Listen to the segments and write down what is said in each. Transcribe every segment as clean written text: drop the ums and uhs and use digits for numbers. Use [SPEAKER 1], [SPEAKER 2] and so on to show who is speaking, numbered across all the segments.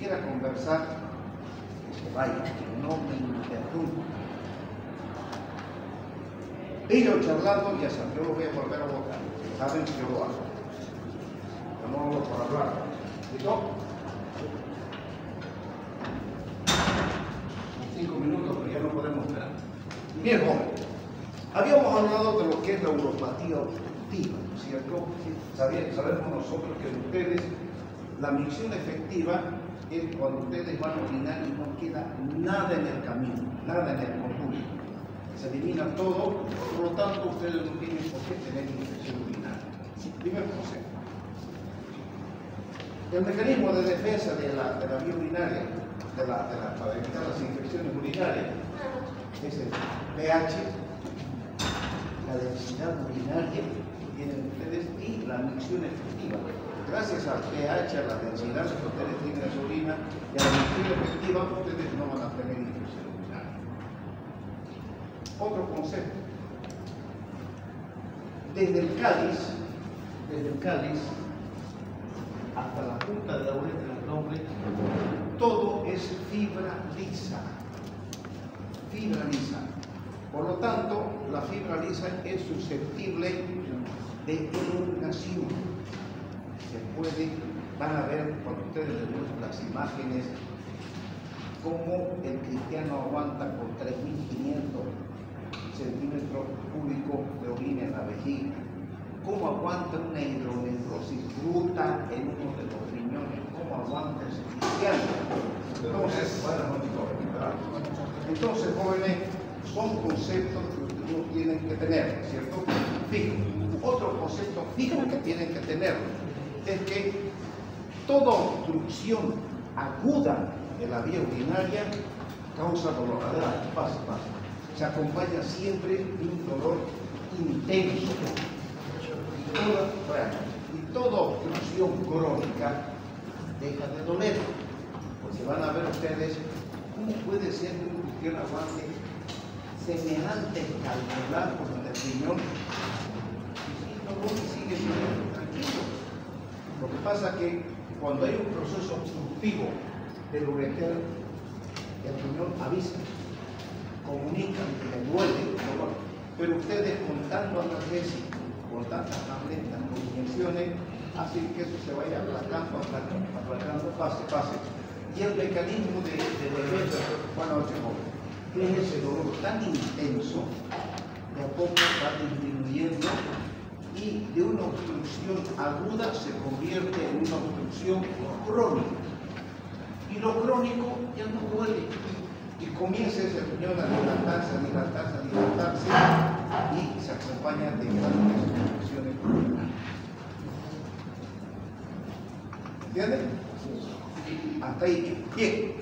[SPEAKER 1] quiera conversar, que se vaya, que no me interrumpa. Ellos charlando, ya saben, yo lo voy a volver a votar. Saben que yo lo hago. Yo no hablo por hablar. ¿Listo? 5 minutos, pero ya no podemos esperar. Bien, joven. Habíamos hablado de lo que es la uropatía obstructiva, ¿no es cierto? Sabemos nosotros que en ustedes la micción efectiva es cuando ustedes van a orinar y no queda nada en el camino, nada en el conducto. Se elimina todo, por lo tanto ustedes no tienen por qué tener infección urinaria. Primer consejo. El mecanismo de defensa de la vía urinaria, para evitar las infecciones urinarias, es el pH, la densidad urinaria que tienen ustedes y la micción efectiva. Gracias al pH, a la densidad que ustedes tienen en su orina y a la micción efectiva, ustedes no van a tener infección urinaria. Otro concepto. Desde el cáliz hasta la punta de la uretra del hombre, todo es fibra lisa. Fibra lisa. Por lo tanto, la fibra lisa es susceptible de elongación. Van a ver cuando ustedes les muestran las imágenes, cómo el cristiano aguanta con 3.500 centímetros cúbicos de orina en la vejiga, cómo aguanta una hidronefrosis bruta en uno de los riñones, cómo aguanta ese cristiano. Entonces, jóvenes, son conceptos que ustedes tienen que tener, ¿cierto? Fijo. Otro concepto fijo que tienen que tener es que toda obstrucción aguda de la vía urinaria causa dolor. Adelante, pase. Se acompaña siempre de un dolor intenso. Y toda obstrucción crónica deja de doler. Porque van a ver ustedes cómo puede ser que un cristiano aguante semejante calcular como en el riñón y sigue viviendo tranquilo. Lo que pasa es que cuando hay un proceso obstructivo del ureter, el riñón avisa, comunica que le duele el dolor, pero ustedes con tanto analgésico, con tantas tabletas, con inyecciones, hacen que eso se vaya aplacando, pase. Y el mecanismo de defensa, bueno, que es ese dolor tan intenso, de a poco va disminuyendo y de una obstrucción aguda se convierte en una obstrucción crónica. Y lo crónico ya no duele. Y comienza ese riñón a dilatarse y se acompaña de grandes infecciones urinarias. ¿Entienden? Hasta ahí. Bien.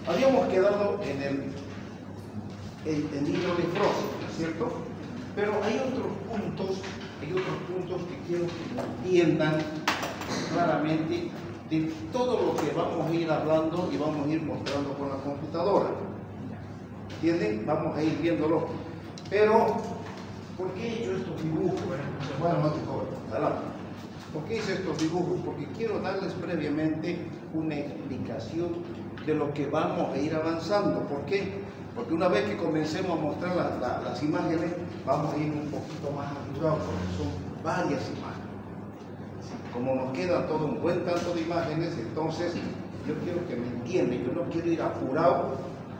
[SPEAKER 1] Habíamos quedado en el hidronefrosis, ¿no es cierto? Pero hay otros puntos que quiero que entiendan claramente de todo lo que vamos a ir hablando y vamos a ir mostrando con la computadora. ¿Entienden? Vamos a ir viéndolo. Pero, ¿por qué he hecho estos dibujos? Bueno, no te cobro. Adelante. ¿Por qué hice estos dibujos? Porque quiero darles previamente una explicación de lo que vamos a ir avanzando. ¿Por qué? Porque una vez que comencemos a mostrar las imágenes, vamos a ir un poquito más apurados, porque son varias imágenes. Como nos queda todo un buen tanto de imágenes, entonces yo quiero que me entiendan. Yo no quiero ir apurado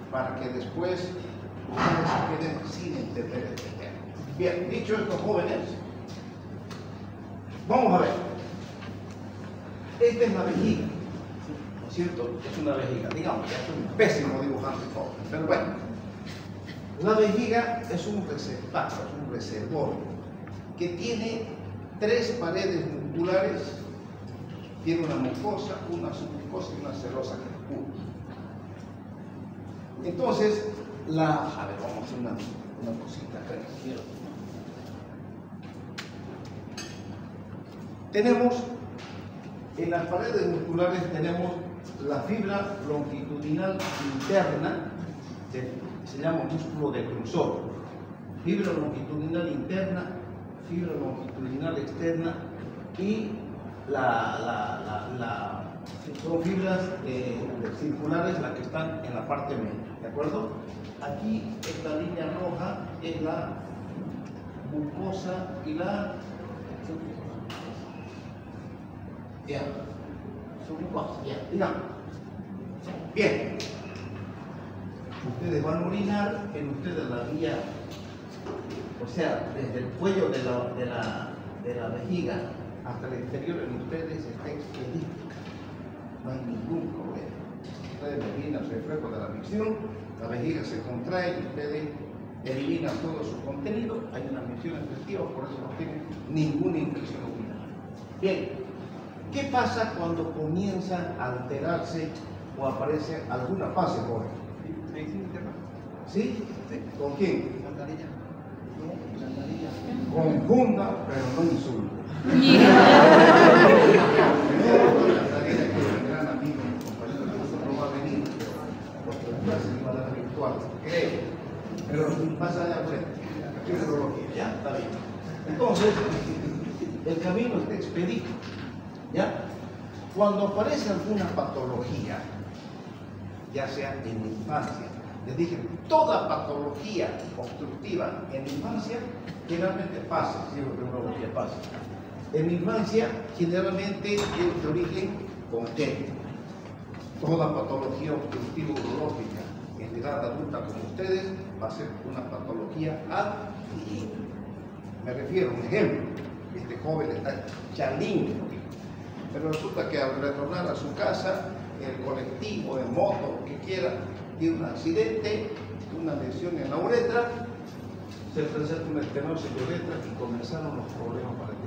[SPEAKER 1] para que después ustedes se queden sin entender este tema. Bien, dicho esto, jóvenes, vamos a ver. Esta es la vejiga, ¿no es cierto? Es una vejiga, digamos, es un pésimo dibujante joven, pero bueno. La vejiga es un receptáculo, es un reservorio que tiene 3 paredes musculares, tiene una mucosa, una submucosa y una serosa que la cubre. Entonces, a ver, vamos a hacer una cosita acá. Tenemos, en las paredes musculares tenemos la fibra longitudinal interna, se llama músculo decrusor. Fibra longitudinal interna, fibra longitudinal externa y la Son fibras circulares las que están en la parte media, ¿de acuerdo? Aquí esta línea roja es la mucosa y la submucosa, digamos. Bien. Ustedes van a orinar en ustedes la vía, o sea, desde el cuello de la vejiga hasta el exterior en ustedes está expedito. No hay ningún problema. Ustedes eliminan su reflejo de la micción, la vejiga se contrae y ustedes eliminan todo su contenido. Hay una micción efectiva, por eso no tienen ninguna infección urinaria. Bien, ¿qué pasa cuando comienza a alterarse o aparece alguna fase, joven? ¿Sí? ¿Con quién? Confunda, pero no insulte. Pero pasa allá frente, ya está bien. Entonces, el camino está expedito, ¿ya? Cuando aparece alguna patología, ya sea en la infancia, les dije, toda patología obstructiva en la infancia generalmente pasa, si es neurología pasa. En la infancia generalmente es de origen congénito. Toda patología obstructiva urológica en edad adulta como ustedes va a ser una patología adquirida. Me refiero a un ejemplo, este joven está chalín, pero resulta que al retornar a su casa, el colectivo, en moto, lo que quiera, tiene un accidente, una lesión en la uretra, se presenta una estenosis de uretra y comenzaron los problemas para el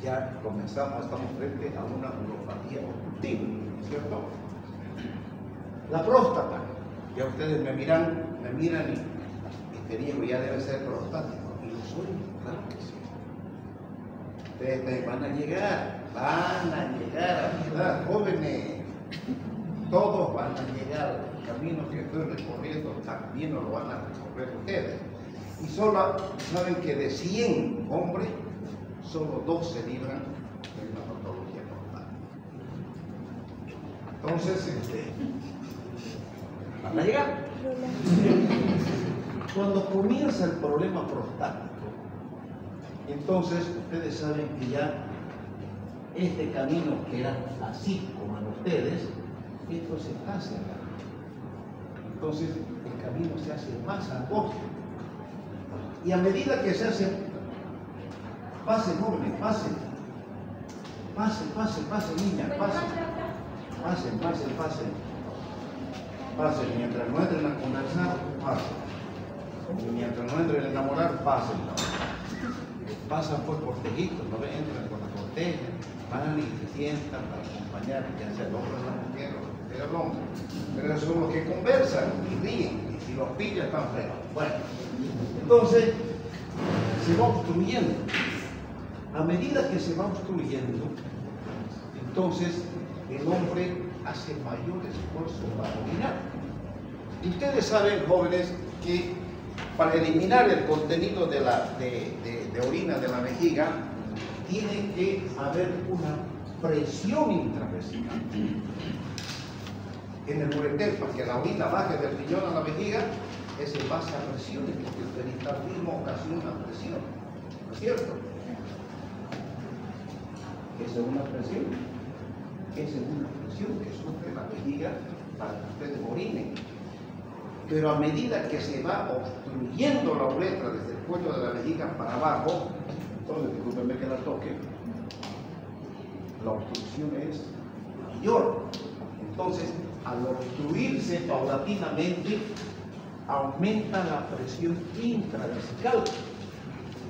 [SPEAKER 1] ya estamos frente a una uropatía obstructiva, ¿cierto? La próstata, ya ustedes me miran y este viejo ya debe ser prostático, y lo soy, claro que sí. Ustedes van a llegar a mi edad, jóvenes, todos van a llegar, el camino que estoy recorriendo también lo van a recorrer ustedes. Y solo saben que de 100 hombres, solo 2 se libran de una patología prostática. Entonces, van a llegar. Cuando comienza el problema prostático, entonces ustedes saben que ya este camino que era así como en ustedes, esto se hace acá. Entonces el camino se hace más angosto. Y a medida que se hace, pasen jóvenes, pasen, niñas, pasen, mientras no entren a conversar, pasen. Y mientras no entren a enamorar, pasen. Pasan pues por tejitos, no entran con la corteja, van y se sientan para acompañar, ya sea el hombre o la mujer, o sea el hombre. Pero son los que conversan y ríen, y si los pillan están feos. Bueno, entonces se va obstruyendo. A medida que se va obstruyendo, entonces el hombre hace mayor esfuerzo para orinar. Y ustedes saben, jóvenes, que para eliminar el contenido de orina de la vejiga, tiene que haber una presión intravesical. En el ureter, para que la orina baje del riñón a la vejiga, es en base a presiones, porque el peritardismo ocasiona presión. ¿No es cierto? Esa es una presión. Esa es una presión que sufre la vejiga para que ustedes orinen. Pero a medida que se va obstruyendo la uretra desde el cuello de la vejiga para abajo, entonces discúlpenme que la toque, la obstrucción es mayor. Entonces, al obstruirse paulatinamente, aumenta la presión intravesical.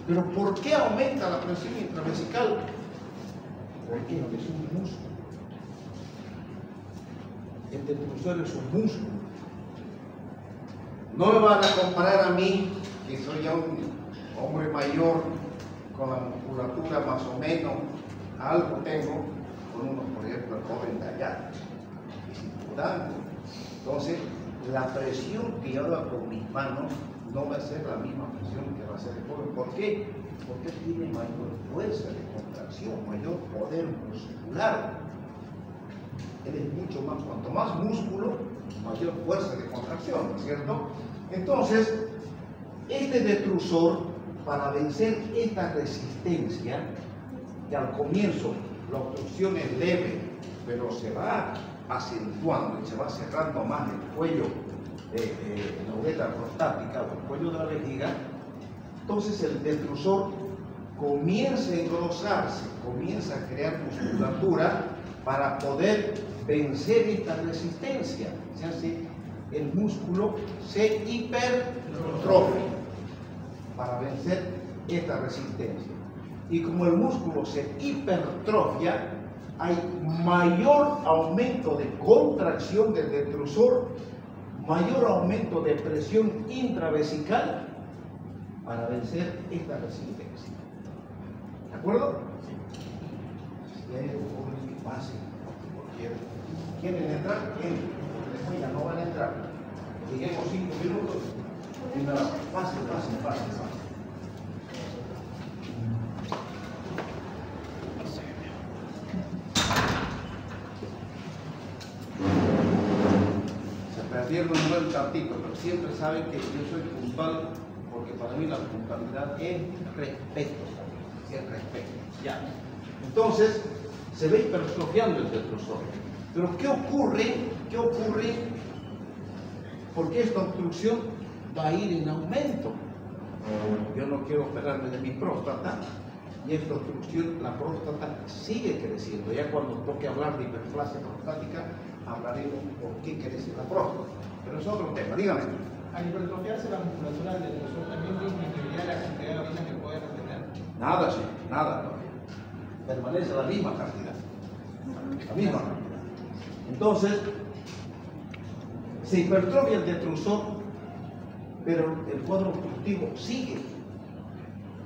[SPEAKER 1] ¿Pero por qué aumenta la presión intravesical? Porque es un músculo. El detrusor es un músculo. No me van a comparar a mí, que soy ya un hombre mayor, con la musculatura más o menos, algo tengo, con uno, por ejemplo, el joven de allá, y circulando. Entonces, la presión que yo hago con mis manos no va a ser la misma presión que va a hacer el joven. ¿Por qué? Porque tiene mayor fuerza de contracción, mayor poder poder muscular. Él es mucho más, cuanto más músculo, mayor fuerza de contracción, ¿no es cierto? Entonces, este detrusor, para vencer esta resistencia, que al comienzo la obstrucción es leve, pero se va acentuando y se va cerrando más el cuello, la uretra prostática o el cuello de la vejiga, entonces el detrusor comienza a engrosarse, comienza a crear musculatura para poder vencer esta resistencia. Se hace el músculo se hipertrofia para vencer esta resistencia. Y como el músculo se hipertrofia, hay mayor aumento de contracción del detrusor, mayor aumento de presión intravesical para vencer esta resistencia. ¿De acuerdo? Si hay algo que pase, ¿quieren entrar? Después ya no van a entrar. Lleguemos 5 minutos y nada, pase. Perdieron un buen tantito, pero siempre saben que yo soy puntual, porque para mí la puntualidad es respeto, es respeto. Ya. Entonces, se ve hipertrofiando el detrusor. Pero ¿qué ocurre? Porque esta obstrucción va a ir en aumento. Yo no quiero operarme de mi próstata, y esta obstrucción, la próstata sigue creciendo. Ya cuando toque hablar de hiperplasia prostática, hablaremos por qué crece la próstata. Pero es otro tema, dígame.
[SPEAKER 2] Al hipertrofiarse la musculatura del detrusor, ¿también disminuiría la cantidad de orina que puede retener?
[SPEAKER 1] Nada, sí, nada. Permanece la misma cantidad. La misma cantidad. Entonces, se hipertrofia el detrusor, pero el cuadro obstructivo sigue.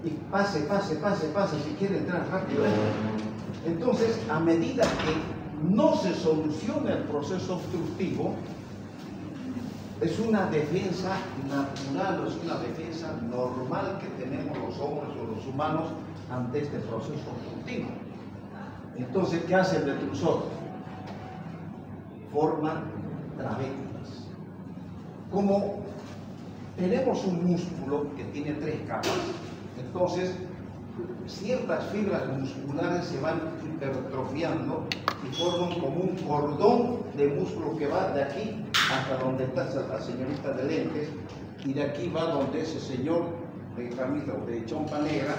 [SPEAKER 1] Y pase, si quiere entrar rápido. Entonces, a medida que no se soluciona el proceso obstructivo, es una defensa natural, es una defensa normal que tenemos los hombres o los humanos ante este proceso obstructivo. Entonces, ¿qué hace el detrusor? Forma trabéculas. Como tenemos un músculo que tiene 3 capas, entonces ciertas fibras musculares se van hipertrofiando y forman como un cordón de músculo que va de aquí hasta donde está la señorita de lentes, y de aquí va donde ese señor de camisa o de chompa negra,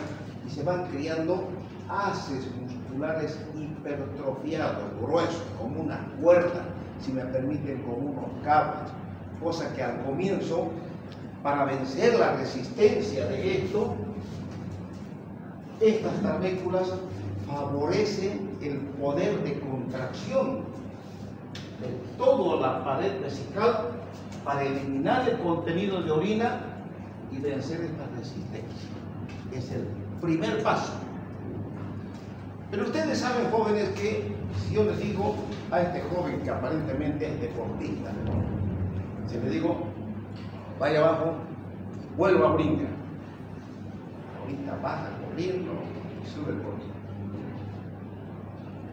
[SPEAKER 1] y se van creando haces musculares hipertrofiados, gruesos, como una cuerda, si me permiten, como unos cables, cosa que al comienzo, para vencer la resistencia de esto, estas trabéculas favorecen el poder de contracción de toda la pared vesical para eliminar el contenido de orina y vencer esta resistencia. Es el primer paso. Pero ustedes saben, jóvenes, que si yo les digo a este joven que aparentemente es deportista, si le digo, vaya abajo, vuelva a brincar. Ahorita baja corriendo y sube corriendo.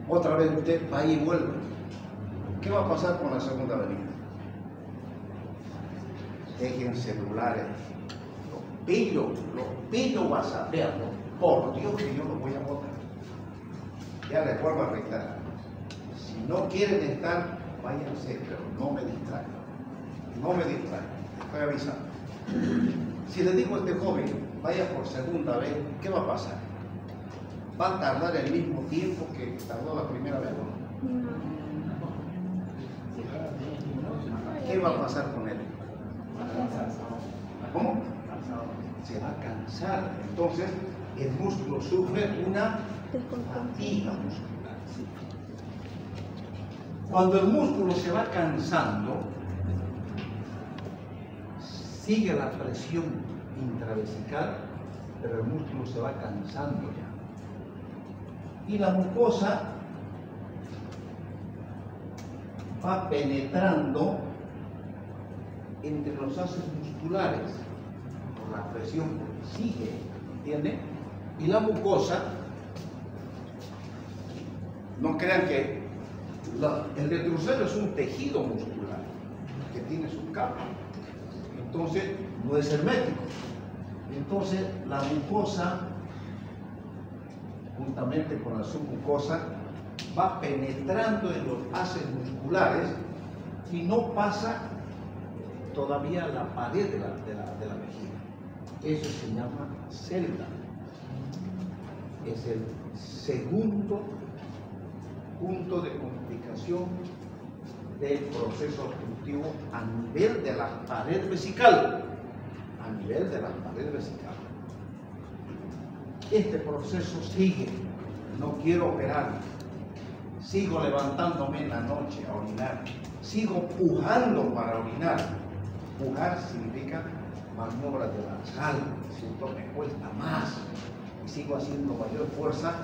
[SPEAKER 1] Otra vez usted va y vuelve. ¿Qué va a pasar con la segunda venida? Dejen celulares. Los pillos vas a verlo. Por Dios que yo los voy a botar. Ya les vuelvo a reiterar. Si no quieren estar, váyanse, pero no me distraigan. No me distraigan. Estoy avisando. Si le digo a este joven, vaya por segunda vez, ¿qué va a pasar? ¿Va a tardar el mismo tiempo que tardó la primera vez? ¿Qué va a pasar con él? ¿Cómo? Se va a cansar. Entonces, el músculo sufre una fatiga muscular. Cuando el músculo se va cansando, sigue la presión intravesical, pero el músculo se va cansando ya. Y la mucosa va penetrando entre los haces musculares por la presión que sigue, ¿entiende? Y la mucosa No crean que el retrócelo es un tejido muscular que tiene su capa. Entonces, no es hermético. Entonces, la mucosa, juntamente con la submucosa, va penetrando en los haces musculares y no pasa todavía la pared de la vejiga. Eso se llama celda. Es el segundo punto de complicación del proceso obstructivo a nivel de la pared vesical. A nivel de la pared vesical. Este proceso sigue. No quiero operar. Sigo levantándome en la noche a orinar. Sigo pujando para orinar. Pujar significa maniobra de lanzar, ¿cierto? Me cuesta más. Y sigo haciendo mayor fuerza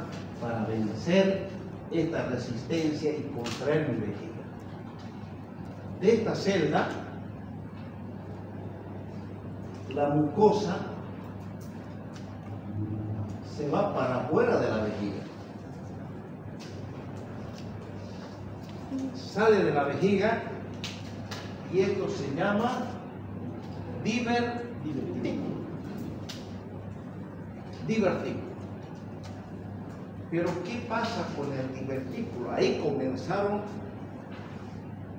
[SPEAKER 1] para vencer esta resistencia y contraer mi vejiga. De esta celda, la mucosa se va para afuera de la vejiga. Sale de la vejiga y esto se llama divertículo. Divertículo. Pero ¿qué pasa con el divertículo? Ahí comenzaron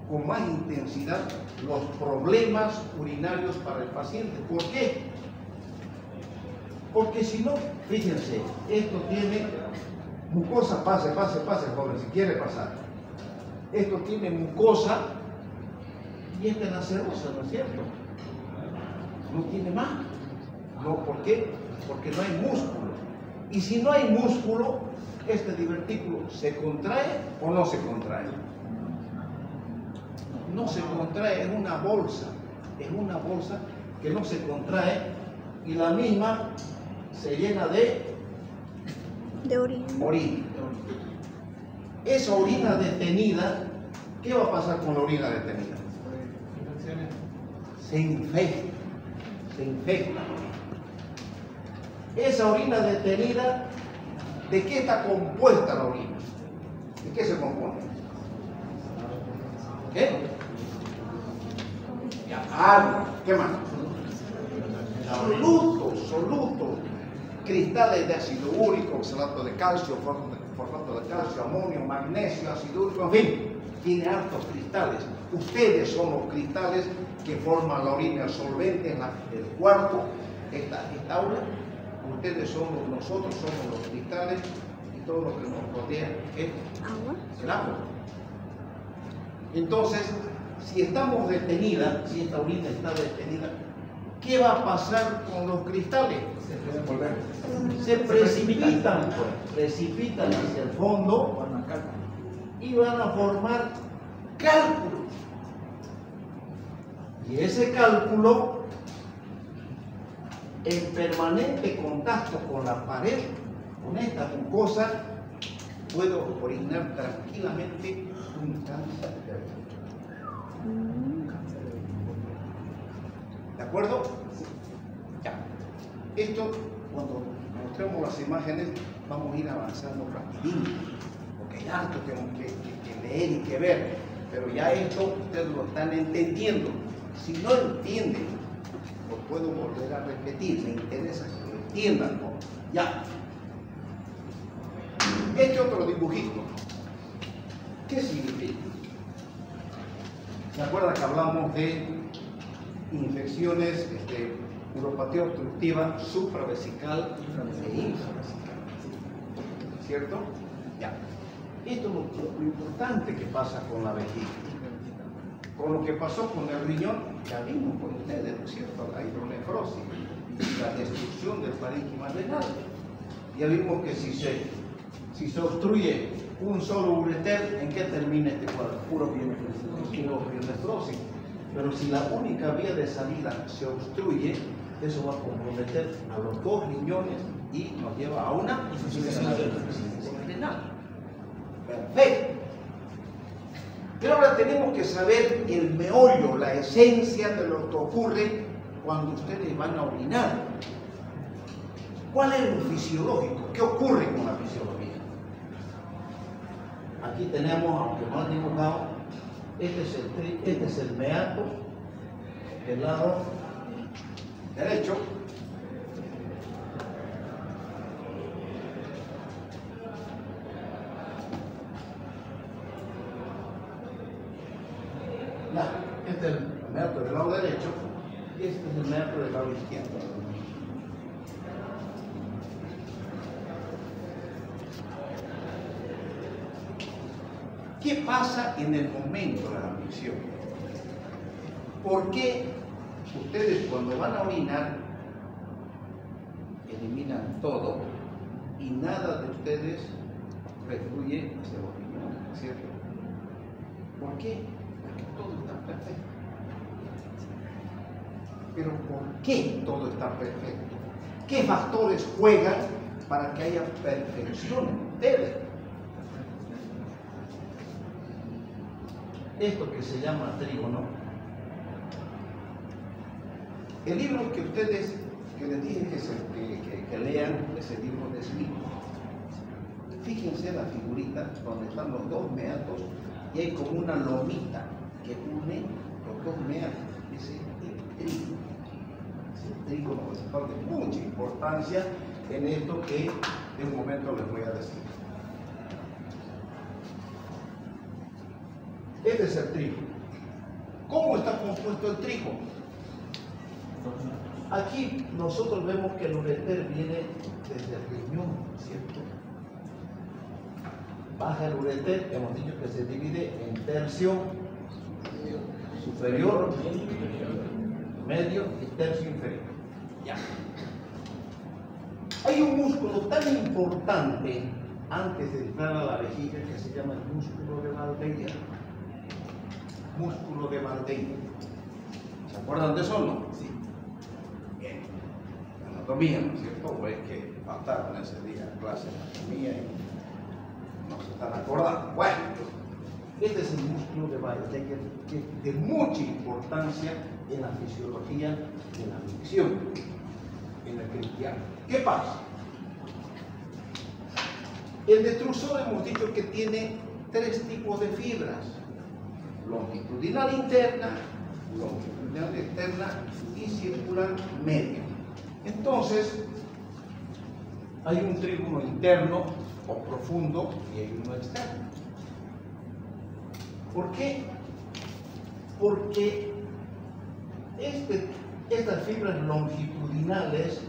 [SPEAKER 1] con más intensidad los problemas urinarios para el paciente. ¿Por qué? Porque si no, fíjense, esto tiene mucosa, pase, joven, si quiere pasar. Esto tiene mucosa y esta es la serosa, ¿no es cierto? No tiene más. No, ¿por qué? Porque no hay músculo. Y si no hay músculo, este divertículo ¿se contrae o no se contrae? No se contrae, es una bolsa que no se contrae y la misma se llena de orina. Esa orina detenida, ¿qué va a pasar con la orina detenida? Se infecta. Esa orina detenida, ¿de qué está compuesta la orina? ¿De qué se compone? ¿Qué? Agua. ¿Qué más? Solutos. Cristales de ácido úrico, oxalato de calcio, fosfato de calcio, amonio, magnesio, ácido úrico, en fin, tiene hartos cristales. Ustedes son los cristales que forman la orina, el solvente, el cuarto, esta aula. Ustedes somos, nosotros somos los cristales y todo lo que nos rodea es el agua. Entonces, si estamos detenidas, si esta orina está detenida, ¿qué va a pasar con los cristales? Se precipitan hacia el fondo y van a formar cálculo. Y ese cálculo, en permanente contacto con la pared, con esta mucosa, puedo orinar tranquilamente un cáncer de vejiga. ¿De acuerdo? Ya. Esto, cuando mostremos las imágenes, vamos a ir avanzando rapidito, porque hay harto que leer y que ver, pero ya esto ustedes lo están entendiendo. Si no entienden, lo puedo volver a repetir, me interesa que lo entiendan, ¿no? Ya. Este otro dibujito, ¿qué significa? ¿Se acuerdan que hablamos de infecciones, uropatía obstructiva supravesical e infravesical? ¿Cierto? Ya. Esto es lo importante que pasa con la vejiga. Con lo que pasó con el riñón, ya vimos con ustedes, ¿no es cierto? La hidronefrosis, la destrucción del parénquima renal. Ya vimos que si se obstruye un solo ureter, ¿en qué termina este cuadro? Puro pielonefrosis. Pero si la única vía de salida se obstruye, eso va a comprometer a los dos riñones y nos lleva a una insuficiencia renal. Perfecto. Pero ahora tenemos que saber el meollo, la esencia de lo que ocurre cuando ustedes van a orinar. ¿Cuál es lo fisiológico? ¿Qué ocurre con la fisiología? Aquí tenemos, aunque no han dibujado, este es el meato del lado derecho. Este es el meato del lado derecho y este es el meato del lado izquierdo. ¿Qué pasa en el momento de la micción? ¿Por qué ustedes cuando van a orinar eliminan todo y nada de ustedes refluye hacia los riñones, ¿cierto? ¿Por qué? Porque todo está perfecto. Pero ¿por qué todo está perfecto? ¿Qué factores juegan para que haya perfección en ustedes? Esto que se llama trígono, el libro que ustedes, que les dije que lean, es el libro de Smith. Fíjense la figurita donde están los dos meatos y hay como una lomita que une los dos meatos. Ese es el trígono. El trígono es de mucha importancia en esto que en un momento les voy a decir. Este es el trigo. ¿Cómo está compuesto el trigo? Aquí nosotros vemos que el ureter viene desde el riñón, ¿cierto? Baja el ureter, hemos dicho que se divide en tercio superior, medio y tercio inferior. Ya. Hay un músculo tan importante antes de entrar a la vejiga que se llama el músculo de Valdeir. Músculo de Valdeir. ¿Se acuerdan de eso o no? Sí. Bien. Anatomía, ¿no es cierto? O es que faltaron ese día clase de anatomía y no se están acordando. Bueno, este es el músculo de Valdeir, que es de mucha importancia en la fisiología de la micción en el cristiano. ¿Qué pasa? El detrusor hemos dicho que tiene tres tipos de fibras: longitudinal interna, longitudinal externa y circular medio. Entonces, hay un trígono interno o profundo y hay uno externo. ¿Por qué? Porque estas fibras longitudinales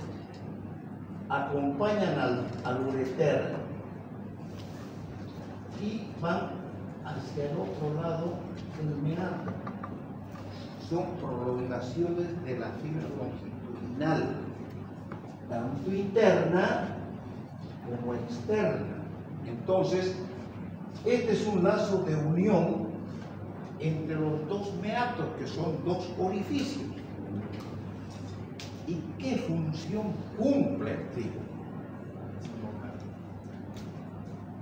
[SPEAKER 1] acompañan al ureter y van hacia el otro lado del meato. Son prolongaciones de la fibra longitudinal, tanto interna como externa. Entonces, este es un lazo de unión entre los dos meatos, que son dos orificios. ¿Y qué función cumple el trígono?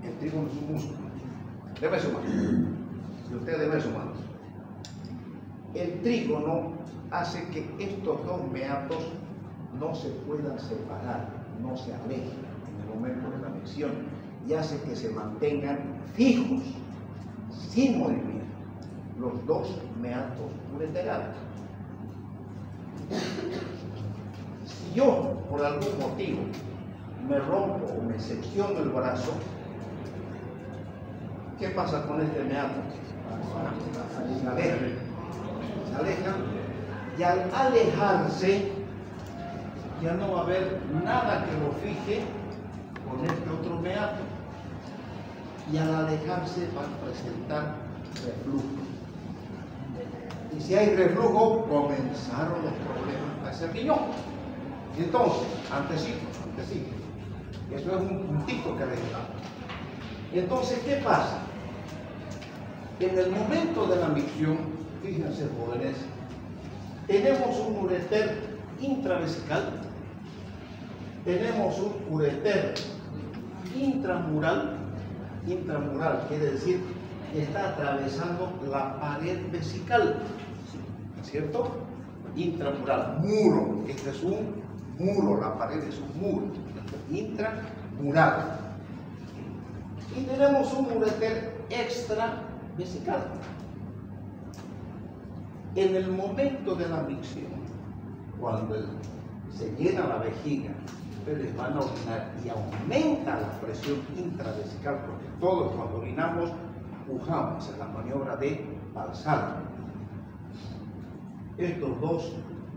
[SPEAKER 1] El trígono es un músculo de huesos humanos. Si usted de huesos humanos, el trígono hace que estos dos meatos no se puedan separar, no se alejen en el momento de la micción, y hace que se mantengan fijos, sin movimiento, los dos meatos ureterales. Si yo, por algún motivo, me rompo o me secciono el brazo, ¿qué pasa con este meato? Se aleja, y al alejarse ya no va a haber nada que lo fije con este otro meato, y al alejarse va a presentar reflujo. Y si hay reflujo, comenzaron los problemas para ese riñón. Y entonces, antecito, eso es un puntito que le damos. Y entonces, ¿qué pasa? En el momento de la micción, fíjense jóvenes, tenemos un ureter intravesical, tenemos un ureter intramural quiere decir que está atravesando la pared vesical, ¿cierto? Intramural, muro, este es un muro, la pared es un muro, intramural. Y tenemos un ureter extravesical. En el momento de la micción, cuando se llena la vejiga, ustedes van a orinar y aumenta la presión intravesical, porque todos cuando orinamos pujamos en la maniobra de Valsalva. Estos dos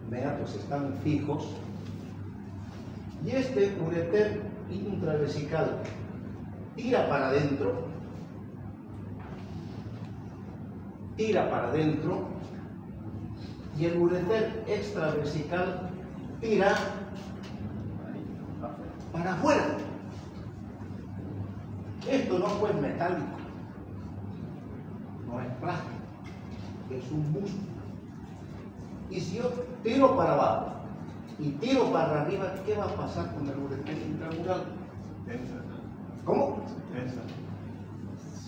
[SPEAKER 1] meatos están fijos y este ureter intravesical tira para adentro, y el ureter extravesical tira para afuera. Esto no fue metálico, no es plástico, es un músculo. Y si yo tiro para abajo y tiro para arriba, ¿qué va a pasar con el ureter intramural? ¿Cómo?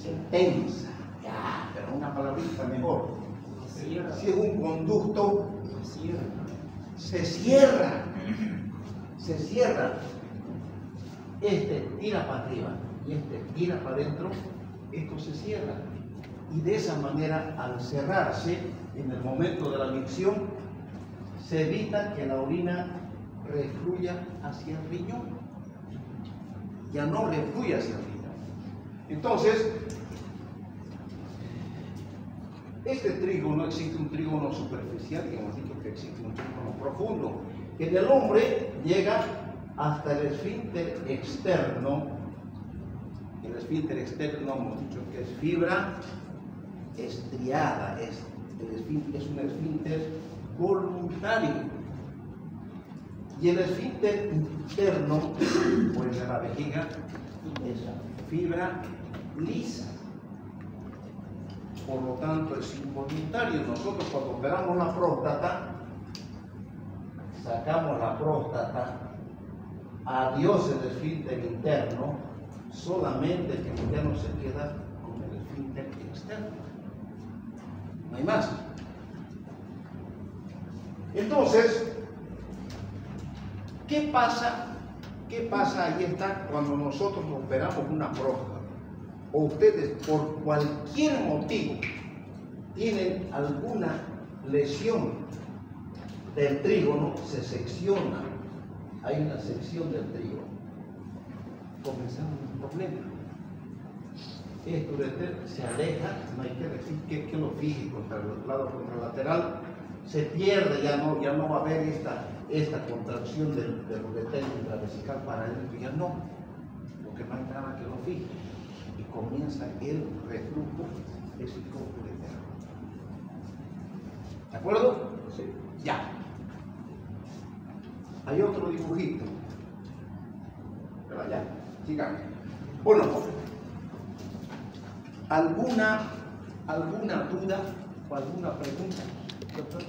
[SPEAKER 1] Se tensa. Ya, pero una palabrita mejor. Si es un conducto, se cierra. Este tira para arriba y este tira para adentro, esto se cierra. Y de esa manera, al cerrarse, en el momento de la micción, se evita que la orina refluya hacia el riñón. Ya no refluye hacia el riñón. Entonces, este trígono, existe un trígono superficial y hemos dicho que existe un trígono profundo. En el hombre llega hasta el esfínter externo. El esfínter externo hemos dicho que es fibra estriada, es un esfínter voluntario. Y el esfínter interno, pues de la vejiga, es fibra lisa. Por lo tanto, es involuntario. Nosotros cuando operamos la próstata, sacamos la próstata, adiós el esfínter interno, solamente que ya no se queda con el esfínter externo. No hay más. Entonces, ¿qué pasa? Ahí está cuando nosotros operamos una próstata? O ustedes por cualquier motivo tienen alguna lesión del trígono, se secciona, hay una sección del trígono, comenzamos un problema. Este ureter se aleja, no hay que decir que lo fije contra el lado contralateral, se pierde, ya no va a haber esta contracción del ureter intravesical para adentro, ya no, porque no hay nada que lo fije. Y comienza el reflujo vesicouretero. ¿De acuerdo? Sí. Ya. Hay otro dibujito. Pero ya, sigamos. Bueno, ¿alguna duda o alguna pregunta?
[SPEAKER 3] Doctor,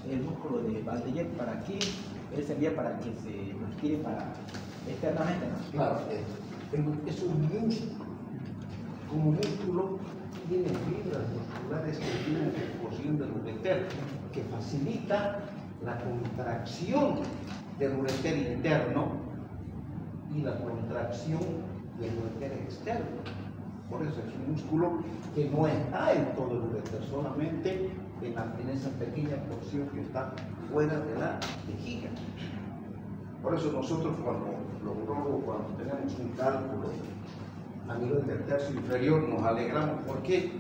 [SPEAKER 3] el músculo de Valdeyer, ¿para qué? Él servía para que se respire para externamente, ¿no?
[SPEAKER 1] Claro, es un músculo. Como músculo tiene fibras musculares que tienen reposición del ureter, que facilita la contracción del ureter interno y la contracción del ureter externo. Por eso es un músculo que no está en todo el ureter, solamente en esa pequeña porción que está fuera de la vejiga. Por eso nosotros cuando tenemos un cálculo a nivel del tercio inferior nos alegramos. ¿Por qué?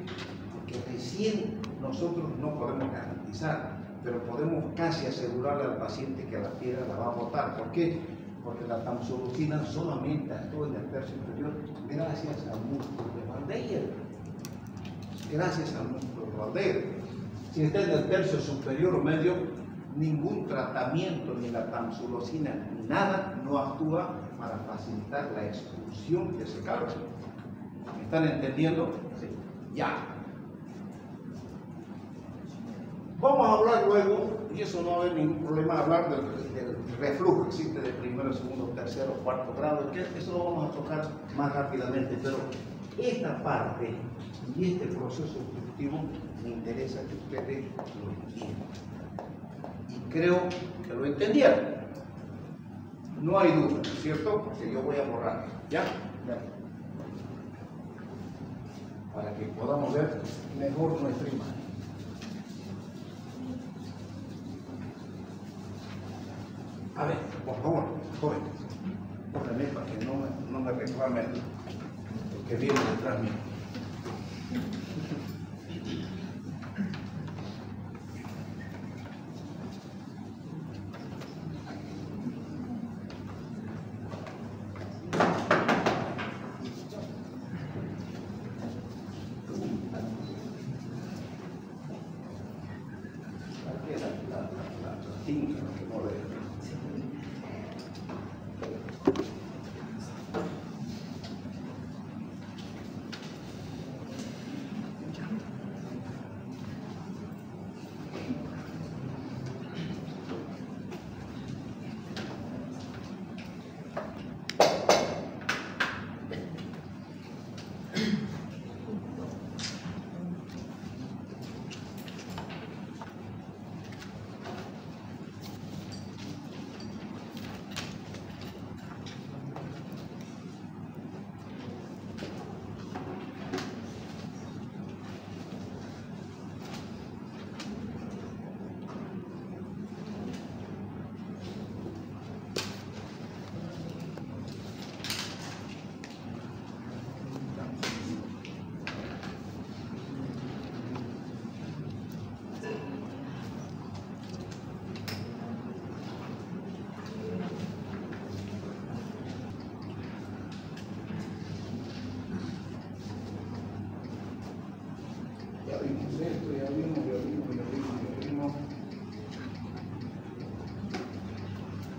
[SPEAKER 1] Porque recién nosotros no podemos garantizar, pero podemos casi asegurarle al paciente que la piedra la va a botar. ¿Por qué? Porque la tamsulusina solamente actúa en el tercio inferior gracias al músculo de Valdeyer. Gracias al músculo de Valdeyer. Si está en el tercio superior o medio, ningún tratamiento, ni la tamsulusina, ni nada, no actúa para facilitar la expulsión de ese calcio. ¿Me están entendiendo? Sí. Ya. Vamos a hablar luego, y eso no va a haber ningún problema, hablar del reflujo que existe de primero, segundo, tercero, cuarto grado, que eso lo vamos a tocar más rápidamente, pero esta parte y este proceso obstructivo me interesa que ustedes lo entiendan. Y creo que lo entendieron. No hay duda, ¿cierto? Porque yo voy a borrar, ¿ya? para que podamos ver mejor nuestra imagen. A ver, por favor, joven, córreme para que no me reclamen lo que viene detrás mío.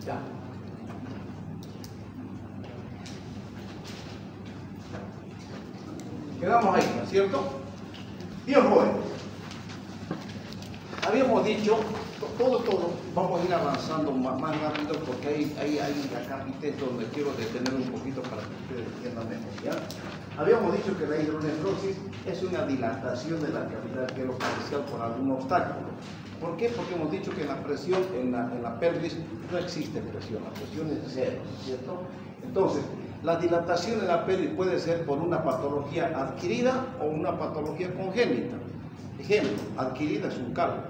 [SPEAKER 1] Ya. Quedamos ahí, ¿no es cierto? Bien, joven. Habíamos dicho, todo, vamos a ir avanzando más rápido porque hay acá texto donde quiero detener un poquito para que ustedes entiendan mejor, ¿ya? Habíamos dicho que la hidronefrosis es una dilatación de la cavidad quelofacial por algún obstáculo. ¿Por qué? Porque hemos dicho que en la presión, en la pelvis, no existe presión, la presión es cero, ¿cierto? Entonces, la dilatación en la pelvis puede ser por una patología adquirida o una patología congénita. Ejemplo, adquirida es un calvo,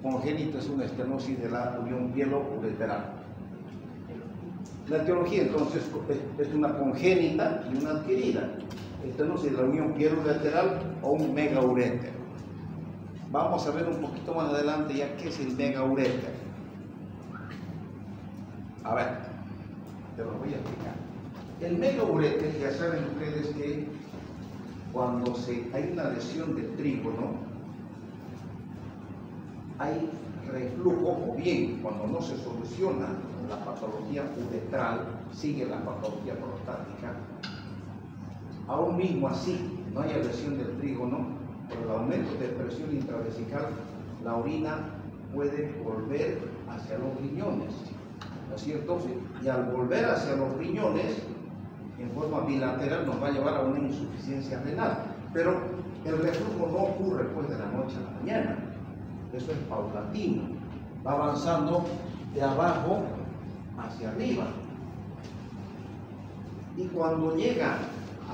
[SPEAKER 1] congénita es una estenosis de la unión pielo-ureteral. La etiología entonces es una congénita y una adquirida, estenosis de la unión pielo-ureteral o un megauréter. Vamos a ver un poquito más adelante ya qué es el megauréter. A ver, te lo voy a explicar. El megauréter, ya saben ustedes que cuando hay una lesión del trígono, hay reflujo, o bien cuando no se soluciona la patología uretral, sigue la patología prostática. Aún mismo así, no haya lesión del trígono, por el aumento de presión intravesical, la orina puede volver hacia los riñones, ¿no es cierto? Y al volver hacia los riñones, en forma bilateral, nos va a llevar a una insuficiencia renal. Pero el reflujo no ocurre pues de la noche a la mañana, eso es paulatino, va avanzando de abajo hacia arriba. Y cuando llega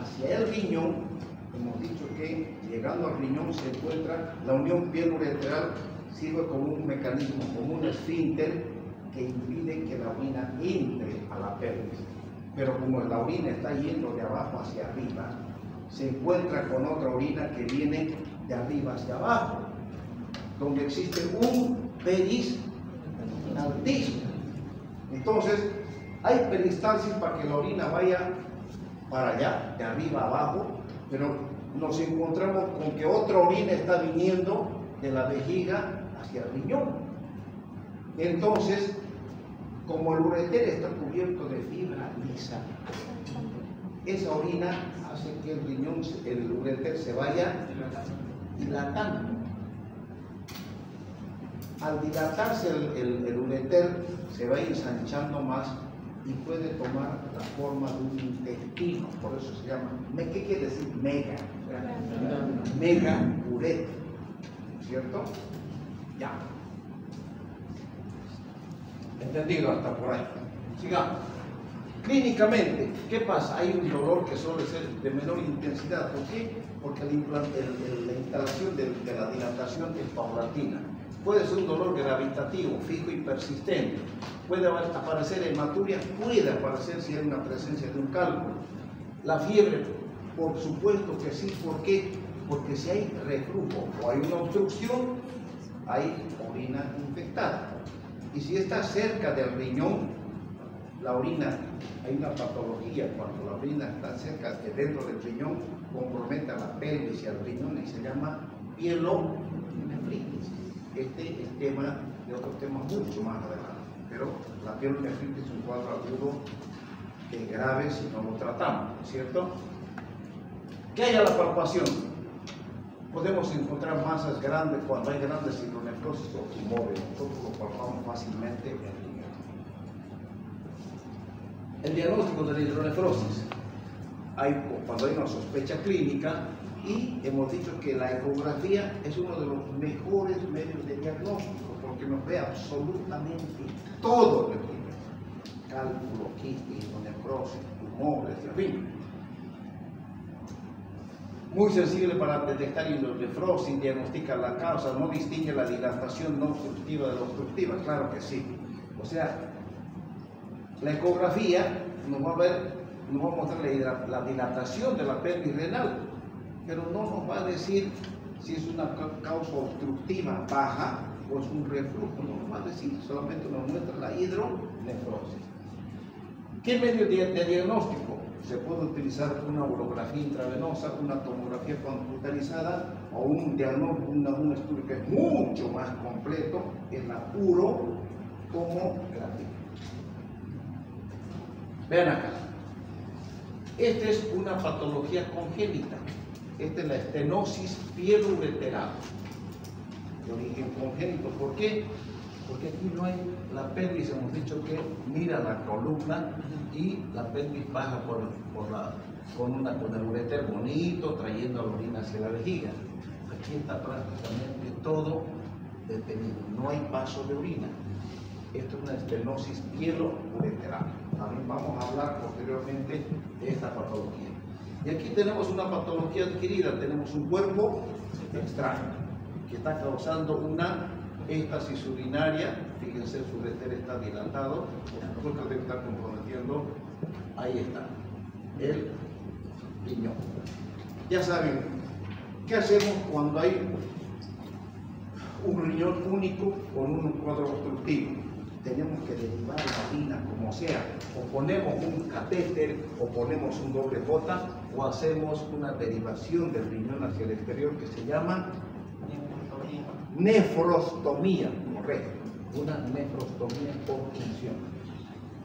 [SPEAKER 1] hacia el riñón, hemos dicho que llegando al riñón se encuentra la unión pielo-ureteral, sirve como un mecanismo, como un esfínter que impide que la orina entre a la pelvis. Pero como la orina está yendo de abajo hacia arriba, se encuentra con otra orina que viene de arriba hacia abajo, donde existe un peristaltismo. Entonces, hay peristalsis para que la orina vaya para allá, de arriba a abajo, pero nos encontramos con que otra orina está viniendo de la vejiga hacia el riñón. Entonces, como el ureter está cubierto de fibra lisa, esa orina hace que el riñón, el ureter se vaya dilatando. Al dilatarse el ureter se va ensanchando más y puede tomar la forma de un intestino, por eso se llama, ¿qué quiere decir mega? Mega ureter, ¿cierto? Ya. ¿Entendido hasta por ahí? Sigamos. Clínicamente, ¿qué pasa? Hay un dolor que suele ser de menor intensidad. ¿Por qué? Porque la instalación de la dilatación es paulatina. Puede ser un dolor gravitativo, fijo y persistente. Puede aparecer hematuria, puede aparecer si hay una presencia de un cálculo. La fiebre, por supuesto que sí. ¿Por qué? Porque si hay reflujo o hay una obstrucción, hay orina infectada. Y si está cerca del riñón, la orina, hay una patología cuando la orina está cerca, dentro del riñón, compromete a la pelvis y al riñón y se llama pielonefritis. Este es el tema de otros temas mucho más adelante, pero la pielonefritis es un cuadro agudo grave si no lo tratamos, ¿cierto? ¿Qué hay a la palpación? Podemos encontrar masas grandes cuando hay grandes hidronefrosis o tumores. Nosotros lo palpamos fácilmente en el riñón. El diagnóstico de la hidronefrosis. Cuando hay una sospecha clínica, y hemos dicho que la ecografía es uno de los mejores medios de diagnóstico porque nos ve absolutamente todo el riñón. Cálculo, quistes, hidronefrosis, tumores, en fin. Muy sensible para detectar hidronefrosis, diagnostica la causa, no distingue la dilatación no obstructiva de la obstructiva, claro que sí. O sea, la ecografía nos va a mostrar la dilatación de la pelvis renal, pero no nos va a decir si es una causa obstructiva baja o es un reflujo, no nos va a decir, solamente nos muestra la hidronefrosis. ¿Qué medio de diagnóstico? Se puede utilizar una urografía intravenosa, una tomografía computarizada o un estudio que es mucho más completo, es la urotomografía. Vean acá, esta es una patología congénita, esta es la estenosis pieloureteral, de origen congénito. ¿Por qué? Porque aquí no hay, la pelvis, hemos dicho que mira la columna y la pelvis baja con el ureter bonito, trayendo la orina hacia la vejiga. Aquí está prácticamente todo detenido, no hay paso de orina. Esto es una estenosis pieloureteral. También vamos a hablar posteriormente de esta patología. Y aquí tenemos una patología adquirida, tenemos un cuerpo extraño que está causando una éstasis urinaria. Fíjense, su ureter está dilatado, nosotros debe estar comprometiendo, ahí está, el riñón. Ya saben, ¿qué hacemos cuando hay un riñón único con un cuadro obstructivo? Tenemos que derivar la orina como sea, o ponemos un catéter, o ponemos un doble J, o hacemos una derivación del riñón hacia el exterior que se llama nefrostomía, correcto, una nefrostomía por punción.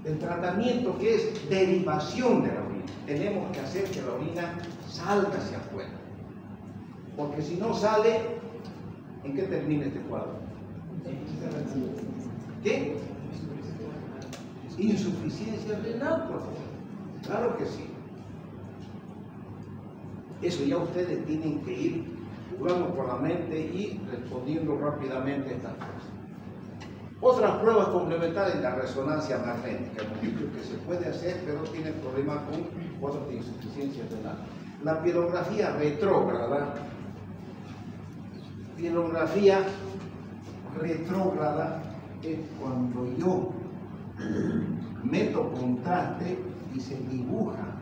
[SPEAKER 1] El tratamiento que es derivación de la orina, tenemos que hacer que la orina salga hacia afuera, porque si no sale, ¿en qué termina este cuadro? ¿Qué? Insuficiencia renal, por favor. Claro que sí. Eso ya ustedes tienen que ir jugando por la mente y respondiendo rápidamente a estas cosas. Otras pruebas complementarias, la resonancia magnética. Hemos dicho que se puede hacer, pero tiene problemas con cuadros de insuficiencia renal. La pielografía retrógrada. Pielografía retrógrada es cuando yo meto contraste y se dibuja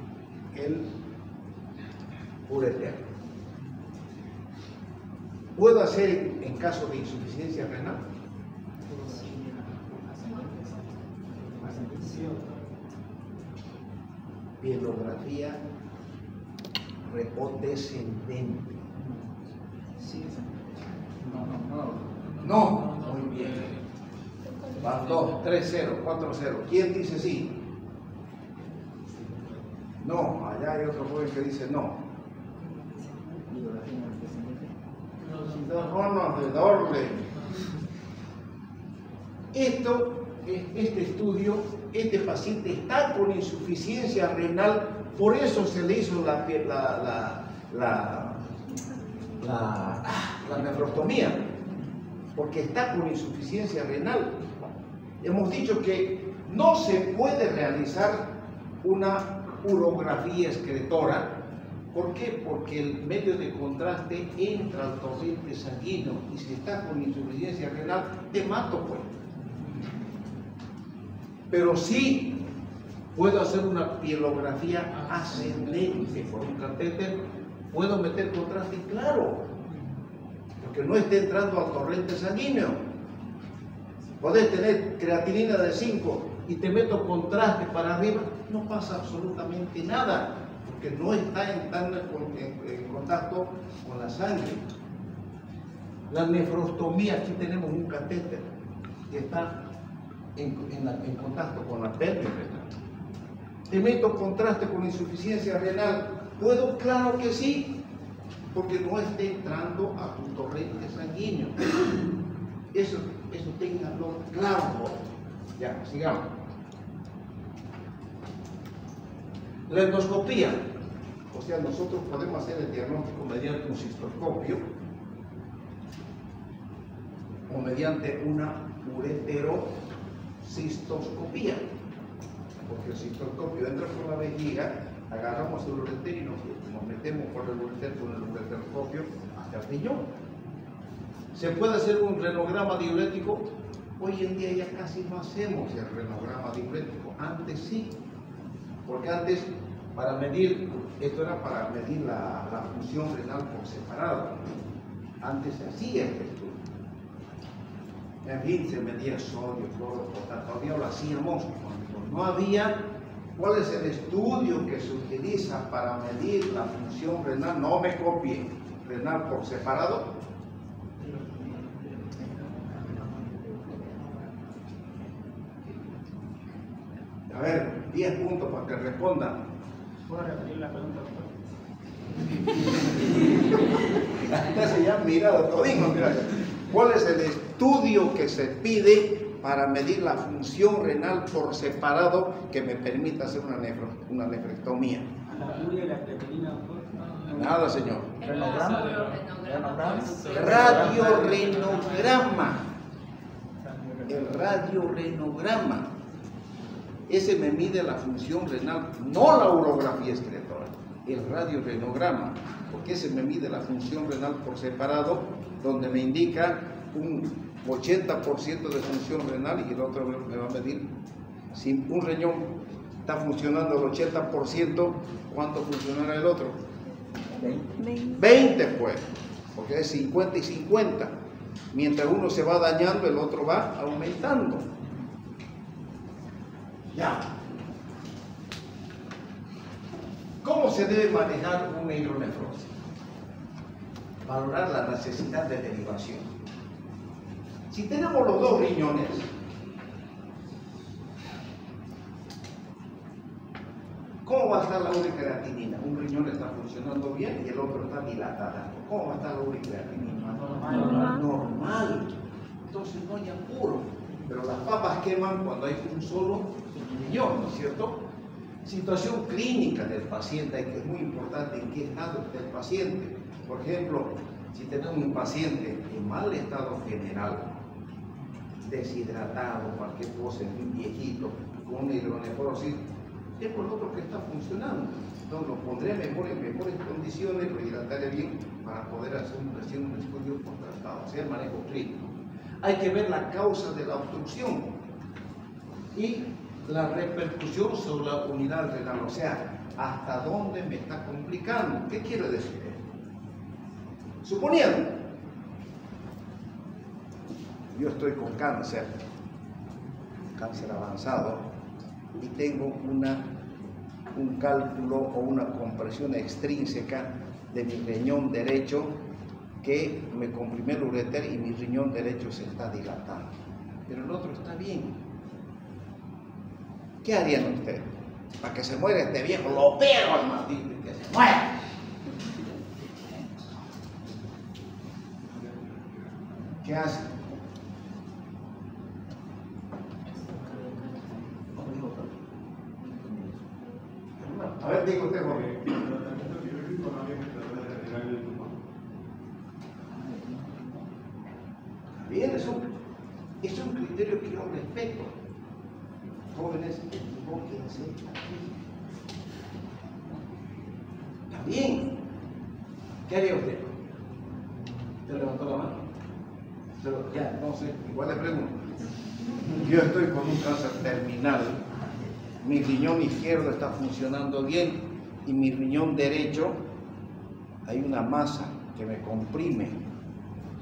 [SPEAKER 1] el ureter. ¿Puedo hacer en caso de insuficiencia renal? Pielografía descendente. No, muy bien. Van 2, 3-0, 4-0. ¿Quién dice sí? No, allá hay otro joven que dice no. No, de doble. Este estudio, este paciente está con insuficiencia renal, por eso se le hizo la nefrostomía, porque está con insuficiencia renal. Hemos dicho que no se puede realizar una urografía excretora. ¿Por qué? Porque el medio de contraste entra al torrente sanguíneo y si está con insuficiencia renal, te mato pues. Pero sí puedo hacer una pielografía ascendente con un catéter, puedo meter contraste, claro, porque no esté entrando al torrente sanguíneo. Podés tener creatinina de 5 y te meto contraste para arriba, no pasa absolutamente nada, porque no está entrando en contacto con la sangre. La nefrostomía, aquí tenemos un catéter que está en contacto con la pelvis renal. ¿Te meto contraste con insuficiencia renal? ¿Puedo? Claro que sí, porque no está entrando a tu torrente sanguíneo. Eso ténganlo claro. Ya, sigamos. La endoscopía, o sea, nosotros podemos hacer el diagnóstico mediante un cistoscopio o mediante una ureterocistoscopía, porque el cistoscopio entra por la vejiga, agarramos el ureter y nos metemos por el ureter con el ureteroscopio hasta el riñón. ¿Se puede hacer un renograma diurético? Hoy en día ya casi no hacemos el renograma diurético, antes sí, porque antes para medir, esto era para medir la función renal por separado, antes se hacía este estudio. En fin, se medía sodio, cloro, potasio, todavía lo hacíamos cuando no había. ¿Cuál es el estudio que se utiliza para medir la función renal? No me copien, renal por separado. A ver, 10 puntos para que respondan.
[SPEAKER 2] ¿Puedo repetir la pregunta, doctor?
[SPEAKER 1] Entonces ya han mirado todito, mira. ¿Cuál es el estudio que se pide para medir la función renal por separado que me permita hacer una nefrectomía?
[SPEAKER 2] ¿La urea y la creatinina, doctor?
[SPEAKER 1] Nada, señor.
[SPEAKER 4] Radiorenograma.
[SPEAKER 1] El radiorenograma. Ese me mide la función renal, no la urografía excretora, el radiorenograma, porque ese me mide la función renal por separado, donde me indica un 80% de función renal y el otro me va a medir. Si un riñón está funcionando el 80%, ¿cuánto funcionará el otro? 20 pues, porque es 50 y 50. Mientras uno se va dañando, el otro va aumentando. Ya. ¿Cómo se debe manejar una hidronefrosis? Valorar la necesidad de derivación. Si tenemos los dos riñones, ¿cómo va a estar la urecreatinina? Un riñón está funcionando bien y el otro está dilatado. ¿Cómo va a estar la urecreatinina? Normal. Entonces no hay apuro. Pero las papas queman cuando hay un solo riñón, ¿no es cierto? Situación clínica del paciente, que es muy importante en qué estado está el paciente. Por ejemplo, si tenemos un paciente en mal estado general, deshidratado, cualquier cosa, un viejito, con una hidronefrosis, es por lo otro que está funcionando. Entonces lo pondré en mejores condiciones, lo hidrataré bien para poder hacer un estudio contrastado, sea el manejo clínico. Hay que ver la causa de la obstrucción y la repercusión sobre la unidad renal, o sea, hasta dónde me está complicando. ¿Qué quiere decir esto? Suponiendo, yo estoy con cáncer avanzado, y tengo un cálculo o una compresión extrínseca de mi riñón derecho que me comprime el ureter y mi riñón derecho se está dilatando, pero el otro está bien. ¿Qué harían ustedes? Para que se muera este viejo, lo opero al maldito y que se muera. ¿Qué hacen? A ver, diga usted, Jorge. Bien, es un criterio que yo respeto. Jóvenes, enfóquense aquí. bien. ¿Qué haría usted? ¿Te levantó la mano? Pero ya, entonces, igual le pregunto. Yo estoy con un cáncer terminal. Mi riñón izquierdo está funcionando bien y mi riñón derecho hay una masa que me comprime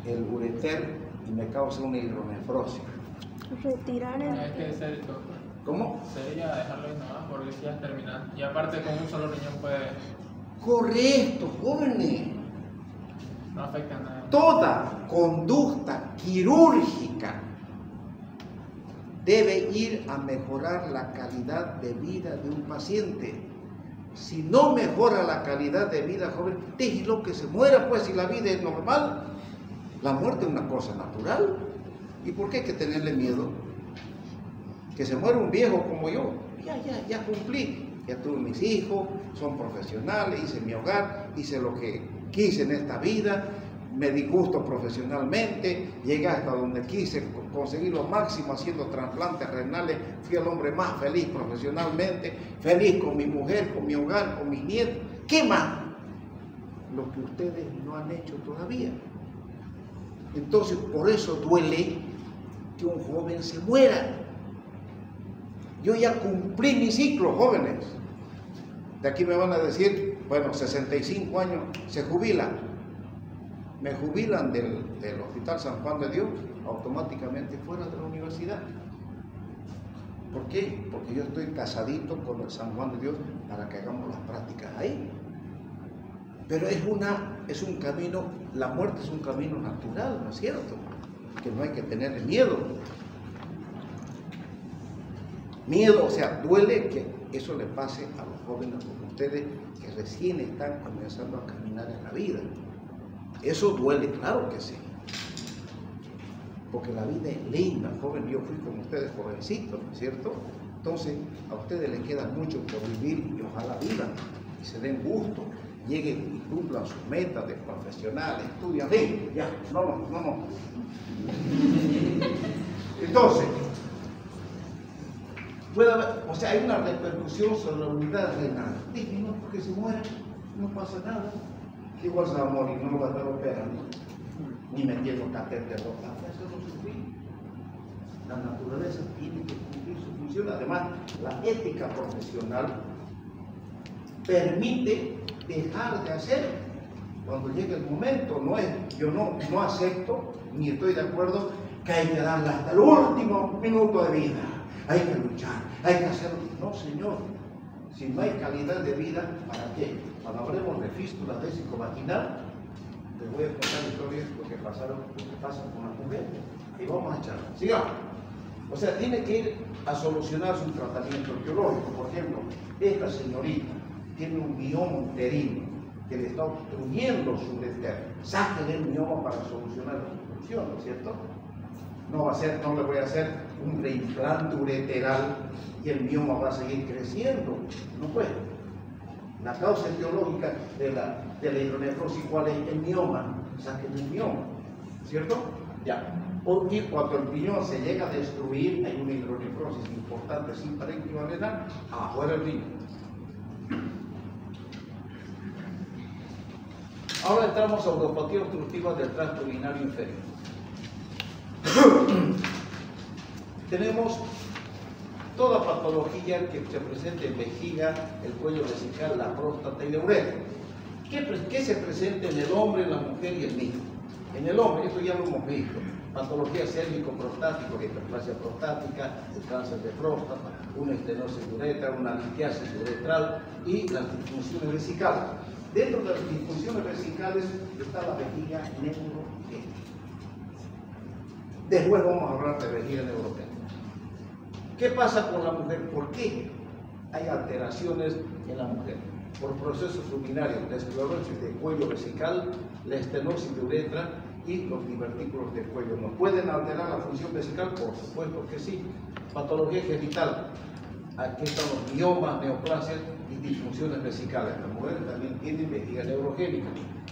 [SPEAKER 1] el ureter y me causa una hidronefrosis.
[SPEAKER 4] Retirar el...
[SPEAKER 5] Es que ser, doctor.
[SPEAKER 1] ¿Cómo?
[SPEAKER 5] Sería dejarlo ahí nomás porque si ya es terminal. Y aparte con un solo riñón puede...
[SPEAKER 1] Correcto, jóvenes.
[SPEAKER 5] No afecta a nada.
[SPEAKER 1] Toda conducta quirúrgica debe ir a mejorar la calidad de vida de un paciente. Si no mejora la calidad de vida, joven, déjelo que se muera, pues si la vida es normal. La muerte es una cosa natural. ¿Y por qué hay que tenerle miedo? Que se muera un viejo como yo. Ya cumplí. Ya tuve mis hijos, son profesionales, hice mi hogar, hice lo que quise en esta vida, me disgusto profesionalmente, llegué hasta donde quise, conseguir lo máximo haciendo trasplantes renales, fui el hombre más feliz profesionalmente, feliz con mi mujer, con mi hogar, con mis nietos. ¿Qué más? Lo que ustedes no han hecho todavía. Entonces, por eso duele que un joven se muera. Yo ya cumplí mi ciclo, jóvenes. De aquí me van a decir, bueno, 65 años, se jubilan. Me jubilan del Hospital San Juan de Dios, automáticamente fuera de la universidad. ¿Por qué? Porque yo estoy casadito con el San Juan de Dios para que hagamos las prácticas ahí. Pero es un camino, la muerte es un camino natural, ¿no es cierto? Que no hay que tenerle miedo. Miedo, o sea, duele que eso le pase a los jóvenes como ustedes que recién están comenzando a caminar en la vida. Eso duele, claro que sí. Porque la vida es linda, joven. Yo fui como ustedes jovencitos, ¿no es cierto? Entonces, a ustedes les queda mucho por vivir y ojalá vivan y se den gusto, lleguen y cumplan sus metas de profesionales, estudian. ¡Sí! Ya, no. Entonces, puede haber, o sea, hay una repercusión sobre la unidad renal. Dije, no, porque se muere, no pasa nada. Igual se va a morir, no lo va a estar operando, ni metiendo catéter. Eso no es fin. La naturaleza tiene que cumplir su función. Además, la ética profesional permite dejar de hacer cuando llegue el momento. No es, yo no acepto ni estoy de acuerdo que hay que darle hasta el último minuto de vida. Hay que luchar, hay que hacerlo. No, señor. Si no hay calidad de vida, ¿para qué? Cuando hablemos de fístulas vesicovaginal, les voy a contar historias lo que pasa con las mujeres. Y vamos a echarla. Sigamos. O sea, tiene que ir a solucionar su tratamiento biológico. Por ejemplo, esta señorita tiene un mioma uterino que le está obstruyendo su ureter. Sáquenle el mioma para solucionar la obstrucción, ¿no es cierto? No le voy a hacer un reimplante ureteral y el mioma va a seguir creciendo. No puede. La causa etiológica de la hidronefrosis, ¿cuál es? El mioma. Saquen el mioma, ¿cierto? Ya. Porque cuando el riñón se llega a destruir, hay una hidronefrosis importante sin parénquima renal, afuera el riñón. Ahora entramos a uropatía obstructiva del tracto urinario inferior. Tenemos toda patología que se presente en vejiga, el cuello vesical, la próstata y la uretra. ¿Qué se presenta en el hombre, en la mujer y el niño? En el hombre, esto ya lo hemos visto, patología cérvico-prostática, hiperplasia prostática, el cáncer de próstata, una estenosis de uretra, una litiasis uretral y las disfunciones vesicales. Dentro de las disfunciones vesicales está la vejiga neurogénica. Después vamos a hablar de vejiga neurogénica. ¿Qué pasa con la mujer? ¿Por qué hay alteraciones en la mujer? Por procesos urinarios, la esclerosis del cuello vesical, la estenosis de uretra y los divertículos del cuello. ¿No pueden alterar la función vesical? Por supuesto que sí. Patología genital. Aquí están los miomas, neoplasias y disfunciones vesicales. Las mujeres también tienen vejiga neurogénica.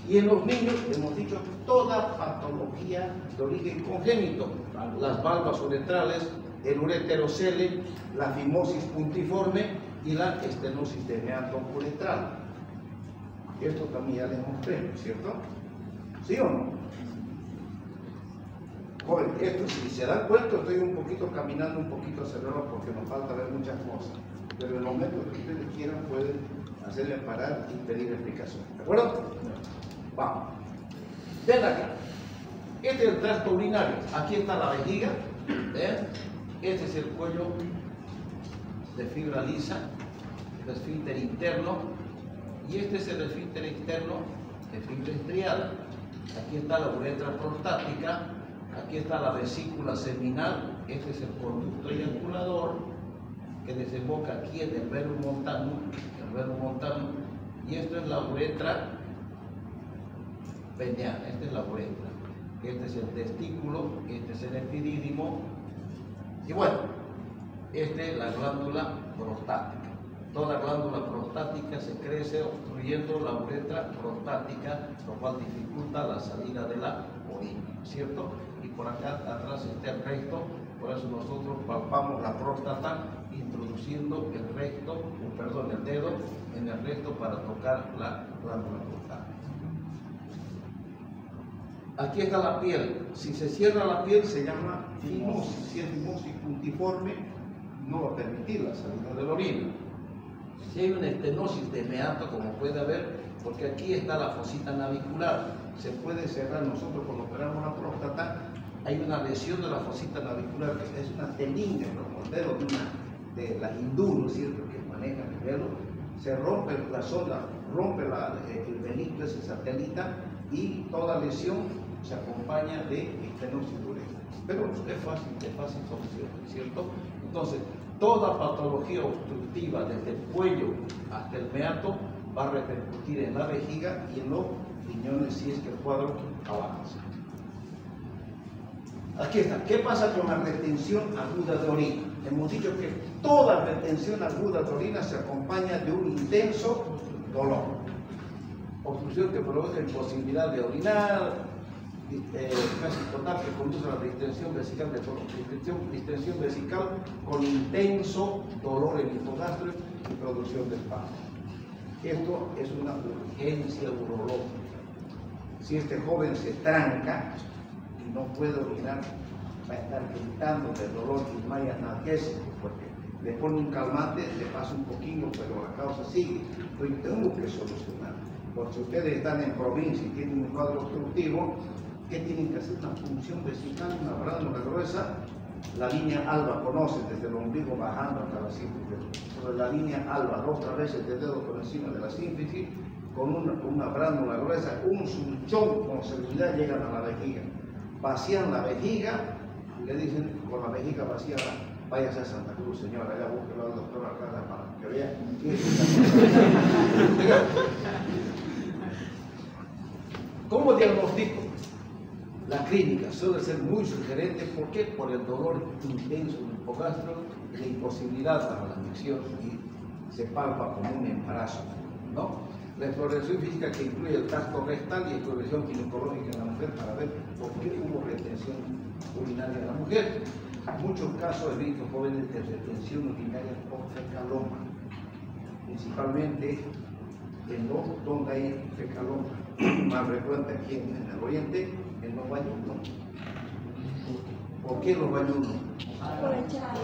[SPEAKER 1] Y en los niños, hemos dicho, toda patología de origen congénito. Las valvas uretrales, el ureterocele, la fimosis puntiforme y la estenosis de meato uretral. Esto también ya les mostré, ¿cierto? ¿Sí o no? Joven, esto, si se dan cuenta, estoy un poquito caminando un poquito acelerado porque nos falta ver muchas cosas. Pero en el momento que ustedes quieran, pueden hacerme parar y pedir explicación. ¿De acuerdo? Vamos. Ven acá. Este es el tracto urinario. Aquí está la vejiga. ¿Ven? Este es el cuello de fibra lisa, el esfínter interno. Y este es el esfínter externo de fibra estriada. Aquí está la uretra prostática. Aquí está la vesícula seminal. Este es el conducto eyaculador que desemboca aquí en el velo montano. Y esto es la uretra veneana. Esta es la uretra. Este es el testículo. Este es el epidídimo. Y bueno, esta es la glándula prostática. Toda glándula prostática se crece obstruyendo la uretra prostática, lo cual dificulta la salida de la orina, ¿cierto? Y por acá atrás está el recto, por eso nosotros palpamos la próstata introduciendo el dedo en el recto para tocar la glándula prostática. Aquí está la piel. Si se cierra la piel se llama fimosis. Si es fimosis puntiforme, no va a permitir la salida de la orina. Si hay una estenosis de meato, como puede haber, porque aquí está la fosita navicular, se puede cerrar. Nosotros cuando operamos la próstata, hay una lesión de la fosita navicular, que es una telinga, como el dedo de las hindú, ¿no es cierto?, que manejan el dedo, se rompe la sonda, rompe el velito, ese satelita, y toda lesión se acompaña de estenosis de uretra. Pero es fácil solución, ¿cierto? Entonces, toda patología obstructiva desde el cuello hasta el meato va a repercutir en la vejiga y en los riñones si es que el cuadro avanza. Aquí está. ¿Qué pasa con la retención aguda de orina? Hemos dicho que toda retención aguda de orina se acompaña de un intenso dolor. Obstrucción que provoca imposibilidad de orinar, casi total, que conduce a la distensión vesical, distensión vesical con intenso dolor en el hipogástrico y producción de espasmo. Esto es una urgencia urológica. Si este joven se tranca y no puede orinar, va a estar gritando de dolor y vaya analgésico, porque le pone un calmante, le pasa un poquito, pero la causa sigue. Entonces tenemos que solucionar. Porque si ustedes están en provincia y tienen un cuadro obstructivo, ¿qué tienen que hacer? Una punción vesical, una bránula gruesa. La línea alba, conocen, desde el ombligo bajando hasta la sínfisis. Sobre la línea alba, 2 veces de dedo por encima de la sínfisis, con una bránula gruesa, un sunchón con seguridad llegan a la vejiga. Vacían la vejiga y le dicen, con la vejiga vaciada, váyase a Santa Cruz, señora, allá búsquelo al doctor Alcázar para que vea. ¿Cómo diagnostico? La clínica suele ser muy sugerente. ¿Por qué? Por el dolor intenso del hipogástrico y la imposibilidad para la micción, y se palpa como un embarazo, ¿no? La exploración física, que incluye el tracto rectal, y exploración ginecológica en la mujer para ver por qué hubo retención urinaria en la mujer. En muchos casos he visto jóvenes de retención urinaria por fecaloma, principalmente en los donde hay fecaloma, más frecuente aquí en el oriente, en los bañunos. ¿Por qué los bañunos?
[SPEAKER 4] Por echar.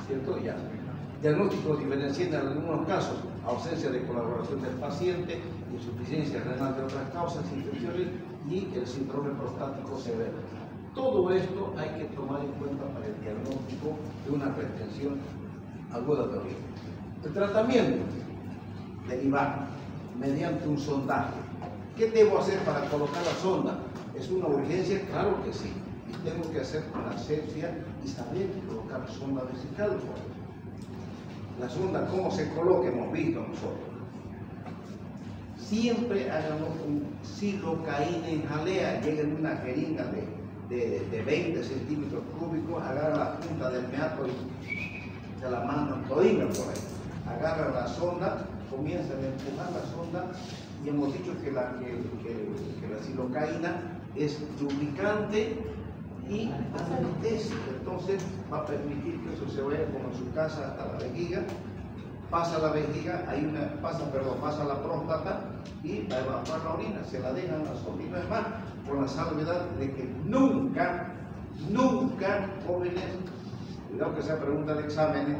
[SPEAKER 1] ¿Cierto? Ya. Diagnósticos diferencian en algunos casos: ausencia de colaboración del paciente, insuficiencia renal de otras causas, infecciones y el síndrome prostático severo. Todo esto hay que tomar en cuenta para el diagnóstico de una retención aguda de orina. El tratamiento: derivar mediante un sondaje. ¿Qué debo hacer para colocar la sonda? ¿Es una urgencia? Claro que sí. Y tengo que hacer una asepsia y saber colocar sonda vesical. La sonda, ¿cómo se coloca? Hemos visto nosotros. Siempre hagamos un silocaína en jalea. Lleguen una jeringa de 20 centímetros cúbicos, agarra la punta del meato y se la mandan todavía por ahí. Agarra la sonda, comienzan a empujar la sonda, y hemos dicho que la silocaína es lubricante y anestésica, entonces va a permitir que eso se vaya como en su casa hasta la vejiga pasa la vejiga, pasa la próstata y va a evacuar la orina, se la dejan a la orina, es más, con la salvedad de que nunca, jóvenes, cuidado que sea pregunta de exámenes,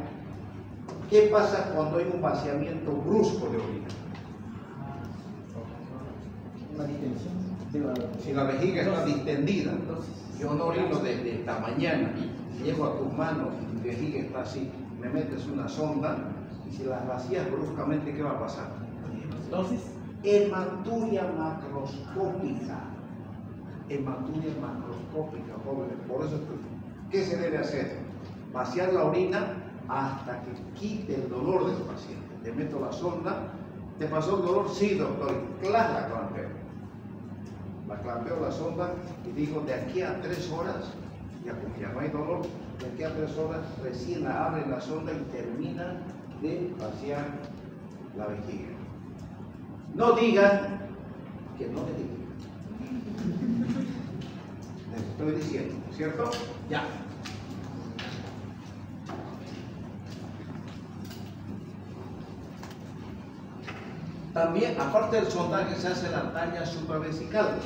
[SPEAKER 1] ¿qué pasa cuando hay un vaciamiento brusco de orina?
[SPEAKER 3] Una distensión.
[SPEAKER 1] Si la vejiga está distendida, yo no orino desde esta mañana, llego a tus manos, mi vejiga está así, me metes una sonda y si las vacías bruscamente, ¿qué va a pasar?
[SPEAKER 3] Entonces,
[SPEAKER 1] Hematuria macroscópica. Hematuria macroscópica, jóvenes. Por eso, ¿qué se debe hacer? Vaciar la orina hasta que quite el dolor del paciente. Le meto la sonda, ¿te pasó el dolor? Sí, doctor. Claro, la clampeo. La clampeo la sonda y digo, de aquí a 3 horas, ya como ya no hay dolor, de aquí a 3 horas recién abre la sonda y termina de vaciar la vejiga. No digan que no le digan. Les estoy diciendo, ¿cierto? Ya. También, aparte del sondaje, se hace la talla supravesical.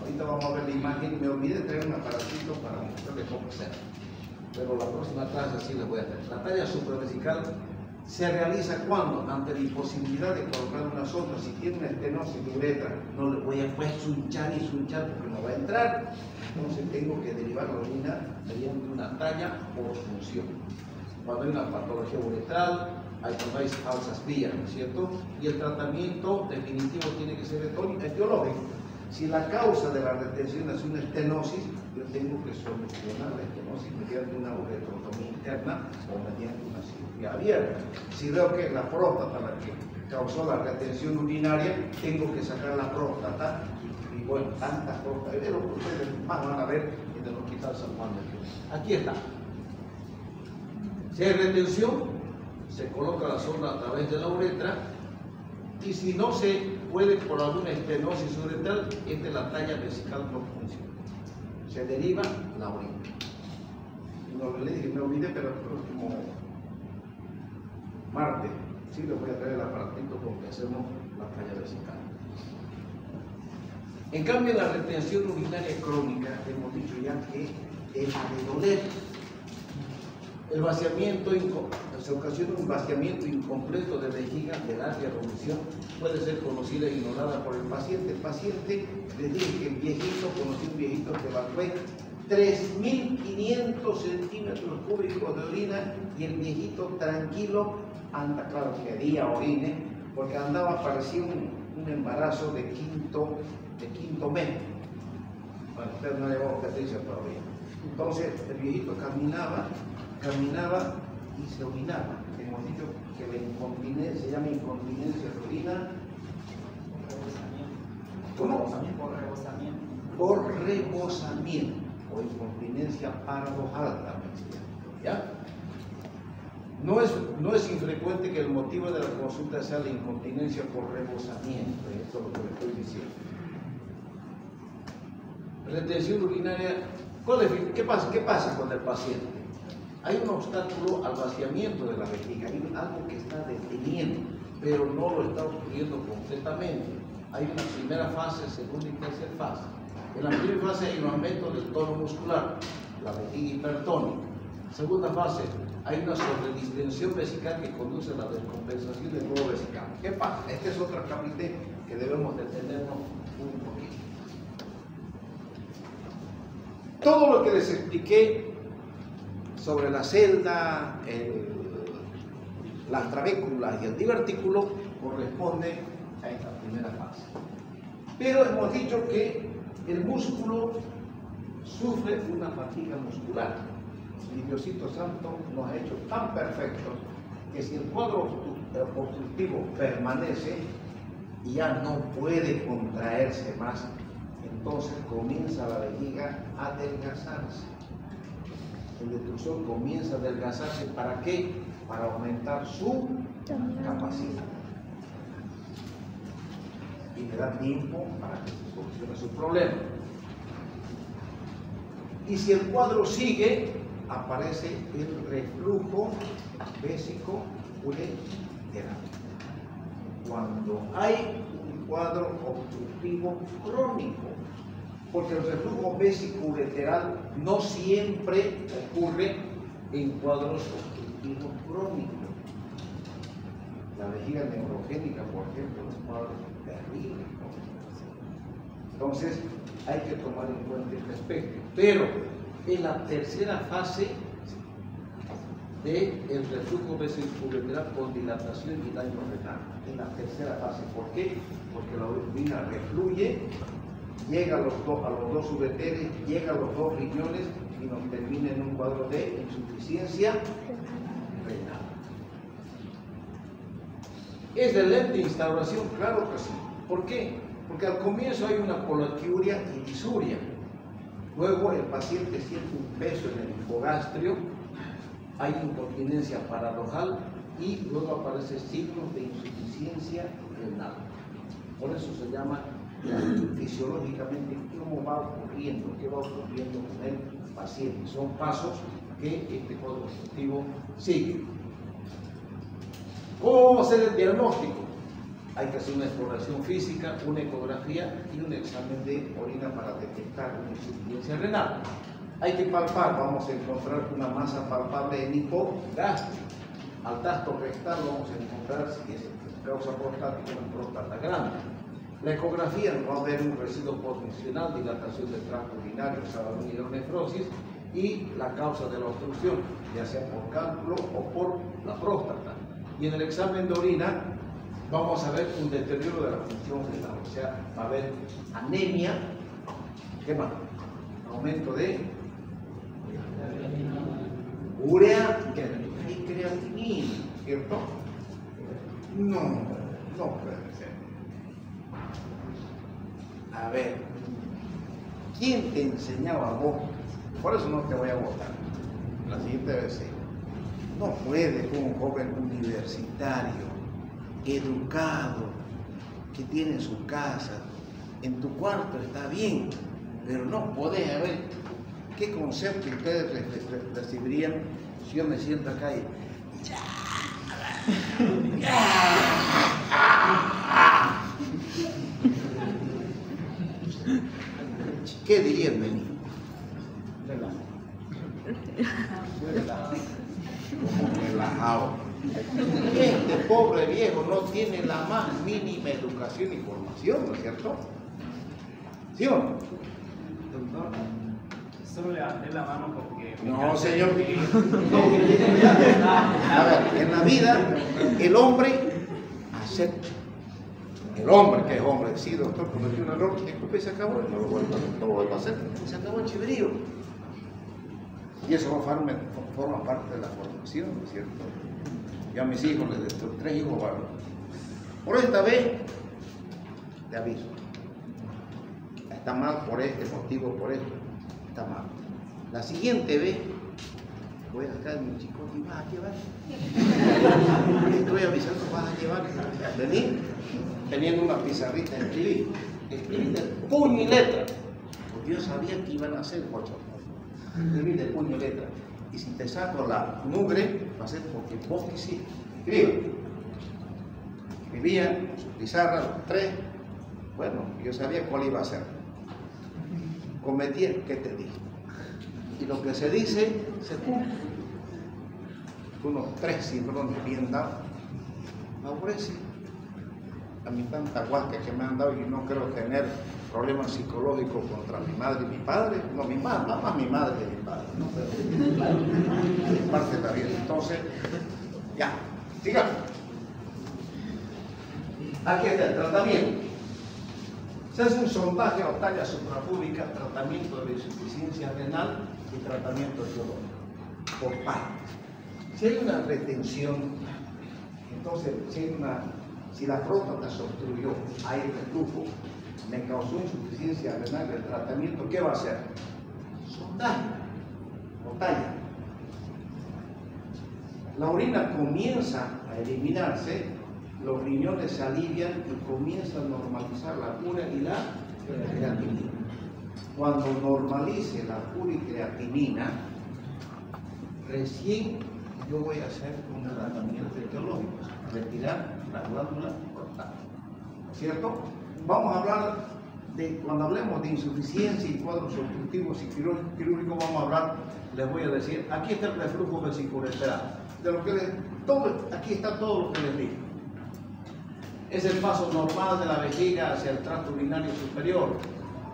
[SPEAKER 1] Ahorita vamos a ver la imagen. Me olvidé de traer un aparatito para mostrarles cómo hacer. Pero la próxima clase sí les voy a hacer. La talla supravesical se realiza cuando, ante la imposibilidad de colocar una sonda, si tiene una estenosis de uretra, no le voy a sunchar porque no va a entrar. Entonces tengo que derivar la orina mediante una talla por función. Cuando hay una patología uretral, cuando hay falsas vías, ¿no es cierto? Y el tratamiento definitivo tiene que ser etiológico. Si la causa de la retención es una estenosis, yo tengo que solucionar la estenosis mediante una uretrotomía interna o mediante una cirugía abierta. Si veo que es la próstata la que causó la retención urinaria, tengo que sacar la próstata y bueno, tantas próstatas. De lo que ustedes más van a ver en el Hospital San Juan de Dios. Aquí está. Si hay retención, se coloca la sonda a través de la uretra y si no se puede por alguna estenosis uretral, esta es la talla vesical por función. Se deriva la orina. No le dije, me olvidé, pero el próximo martes sí les voy a traer el aparatito porque hacemos la talla vesical. En cambio, la retención urinaria crónica, hemos dicho ya que es de doler. El vaciamiento, se ocasiona un vaciamiento incompleto de vejiga de larga evolución, puede ser conocida e ignorada por el paciente. El paciente, les dije que el viejito, conocí un viejito que evacué 3.500 centímetros cúbicos de orina y el viejito tranquilo, anda, claro, que día orine, porque andaba, parecía un embarazo de quinto mes. Bueno, usted no llevó obstetricia todavía. Entonces, el viejito caminaba y se orinaba. Hemos dicho que la incontinencia se llama incontinencia de orina. ¿Cómo? Por rebosamiento o incontinencia paradojal también. ¿Ya? No es infrecuente que el motivo de la consulta sea la incontinencia por rebosamiento. Esto es lo que le estoy diciendo. Retención urinaria. ¿Qué pasa con el paciente? Hay un obstáculo al vaciamiento de la vejiga, hay algo que está deteniendo, pero no lo está ocurriendo completamente. Hay una primera fase, segunda y tercera fase. En la primera fase hay un aumento del tono muscular, la vejiga hipertónica. Segunda fase, hay una sobredistensión vesical que conduce a la descompensación del globo vesical. ¿Qué pasa? Este es otro capítulo que debemos detenernos un poquito. Todo lo que les expliqué sobre la celda, las trabéculas y el divertículo corresponde a esta primera fase. Pero hemos dicho que el músculo sufre una fatiga muscular. Y Diosito Santo nos ha hecho tan perfectos que si el cuadro obstructivo permanece y ya no puede contraerse más, entonces comienza la vejiga a adelgazarse. El detrusor comienza a adelgazarse. ¿Para qué? Para aumentar su capacidad. Y le da tiempo para que se solucione su problema. Y si el cuadro sigue, aparece el reflujo vésico uretero. renal. Cuando hay un cuadro obstructivo crónico, porque el reflujo vesicoureteral no siempre ocurre en cuadros obstructivos crónicos. La vejiga neurogénica, por ejemplo, es un cuadro terrible, ¿no? Entonces, hay que tomar en cuenta este aspecto. Pero en la tercera fase del reflujo vesicoureteral con dilatación y daño renal, en la tercera fase. ¿Por qué? Porque la orina refluye, llega a los dos ureteres, llega a los dos riñones y nos termina en un cuadro de insuficiencia renal. ¿Es de lenta instauración? Claro que sí. ¿Por qué? Porque al comienzo hay una coloquiuria y disuria. Luego el paciente siente un peso en el hipogastrio, hay incontinencia paradojal y luego aparecen signos de insuficiencia renal. Por eso se llama fisiológicamente cómo va ocurriendo, qué va ocurriendo con el paciente. Son pasos que este cuadro obstructivo sigue. ¿Cómo vamos a hacer el diagnóstico? Hay que hacer una exploración física, una ecografía y un examen de orina para detectar una insuficiencia renal. Hay que palpar, vamos a encontrar una masa palpable en hipogástrico. Al tacto rectal vamos a encontrar si es causa prostática una próstata grande. La ecografía nos va a ver un residuo postfuncional, dilatación del tracto urinario, hidronefrosis y la causa de la obstrucción, ya sea por cálculo o por la próstata. Y en el examen de orina vamos a ver un deterioro de la función renal, o sea, va a haber anemia, ¿qué más? Aumento de urea y creatinina, ¿cierto? No puede ser. A ver, ¿quién te enseñaba a vos? Por eso no te voy a votar. La siguiente vez no puede un joven universitario, educado, que tiene su casa, en tu cuarto está bien, pero no podés ver qué concepto ustedes recibirían si yo me siento acá y ¿qué dirían de mí? Relajado. Este pobre viejo no tiene la más mínima educación y formación, ¿no es cierto? ¿Sí o no?
[SPEAKER 2] Doctor, solo levanté la mano porque...
[SPEAKER 1] No, señor. A ver, en la vida, el hombre acepta. El hombre, que es hombre, sí, doctor, cometió un error, disculpe, se acabó, no lo vuelvo a hacer, se acabó el chiverío. Y eso forma parte de la formación, ¿no es cierto? Yo a mis hijos les destruí 3 hijos varones. Por esta vez, te aviso. Está mal por este motivo, por esto. Está mal. La siguiente vez, voy a sacar a mi chico y vas a llevar. Estoy avisando, vas a llevar. Vení, teniendo una pizarrita, escribí de puño y letra. Porque yo sabía que iban a hacer 8. Escribí de puño y letra. Y si te saco la mugre, va a ser porque vos quisiste. Escribía su pizarra, los 3. Bueno, yo sabía cuál iba a ser. Cometí el que te dije. Y lo que se dice, se cumple. Unos 3 cimbrones bien dados. Favorece. A mí tanta guasca que me han dado y no creo tener problemas psicológicos contra mi madre y mi padre. No, mi madre, más mi madre que mi padre. ¿No? Pero mi parte está bien. Entonces, ya, sigamos. Aquí está el tratamiento. Se hace un sondaje o talla suprapúbica, tratamiento de insuficiencia renal y tratamiento biológico. Por partes. Si hay una retención, entonces si la próstata se obstruyó, hay reflujo, me causó insuficiencia renal, el tratamiento, ¿qué va a hacer? Sondaje o talla. La orina comienza a eliminarse, los riñones se alivian y comienza a normalizar la urea y la creatinina. Cuando normalice la urea y creatinina, recién yo voy a hacer un tratamiento etiológico, retirar la glándula cortada, ¿cierto? Vamos a hablar de, cuando hablemos de insuficiencia y cuadros obstructivos y quirúrgicos, vamos a hablar, les voy a decir, aquí está el reflujo vesiculoenteral, de lo que aquí está todo lo que les digo. Es el paso normal de la vejiga hacia el tracto urinario superior,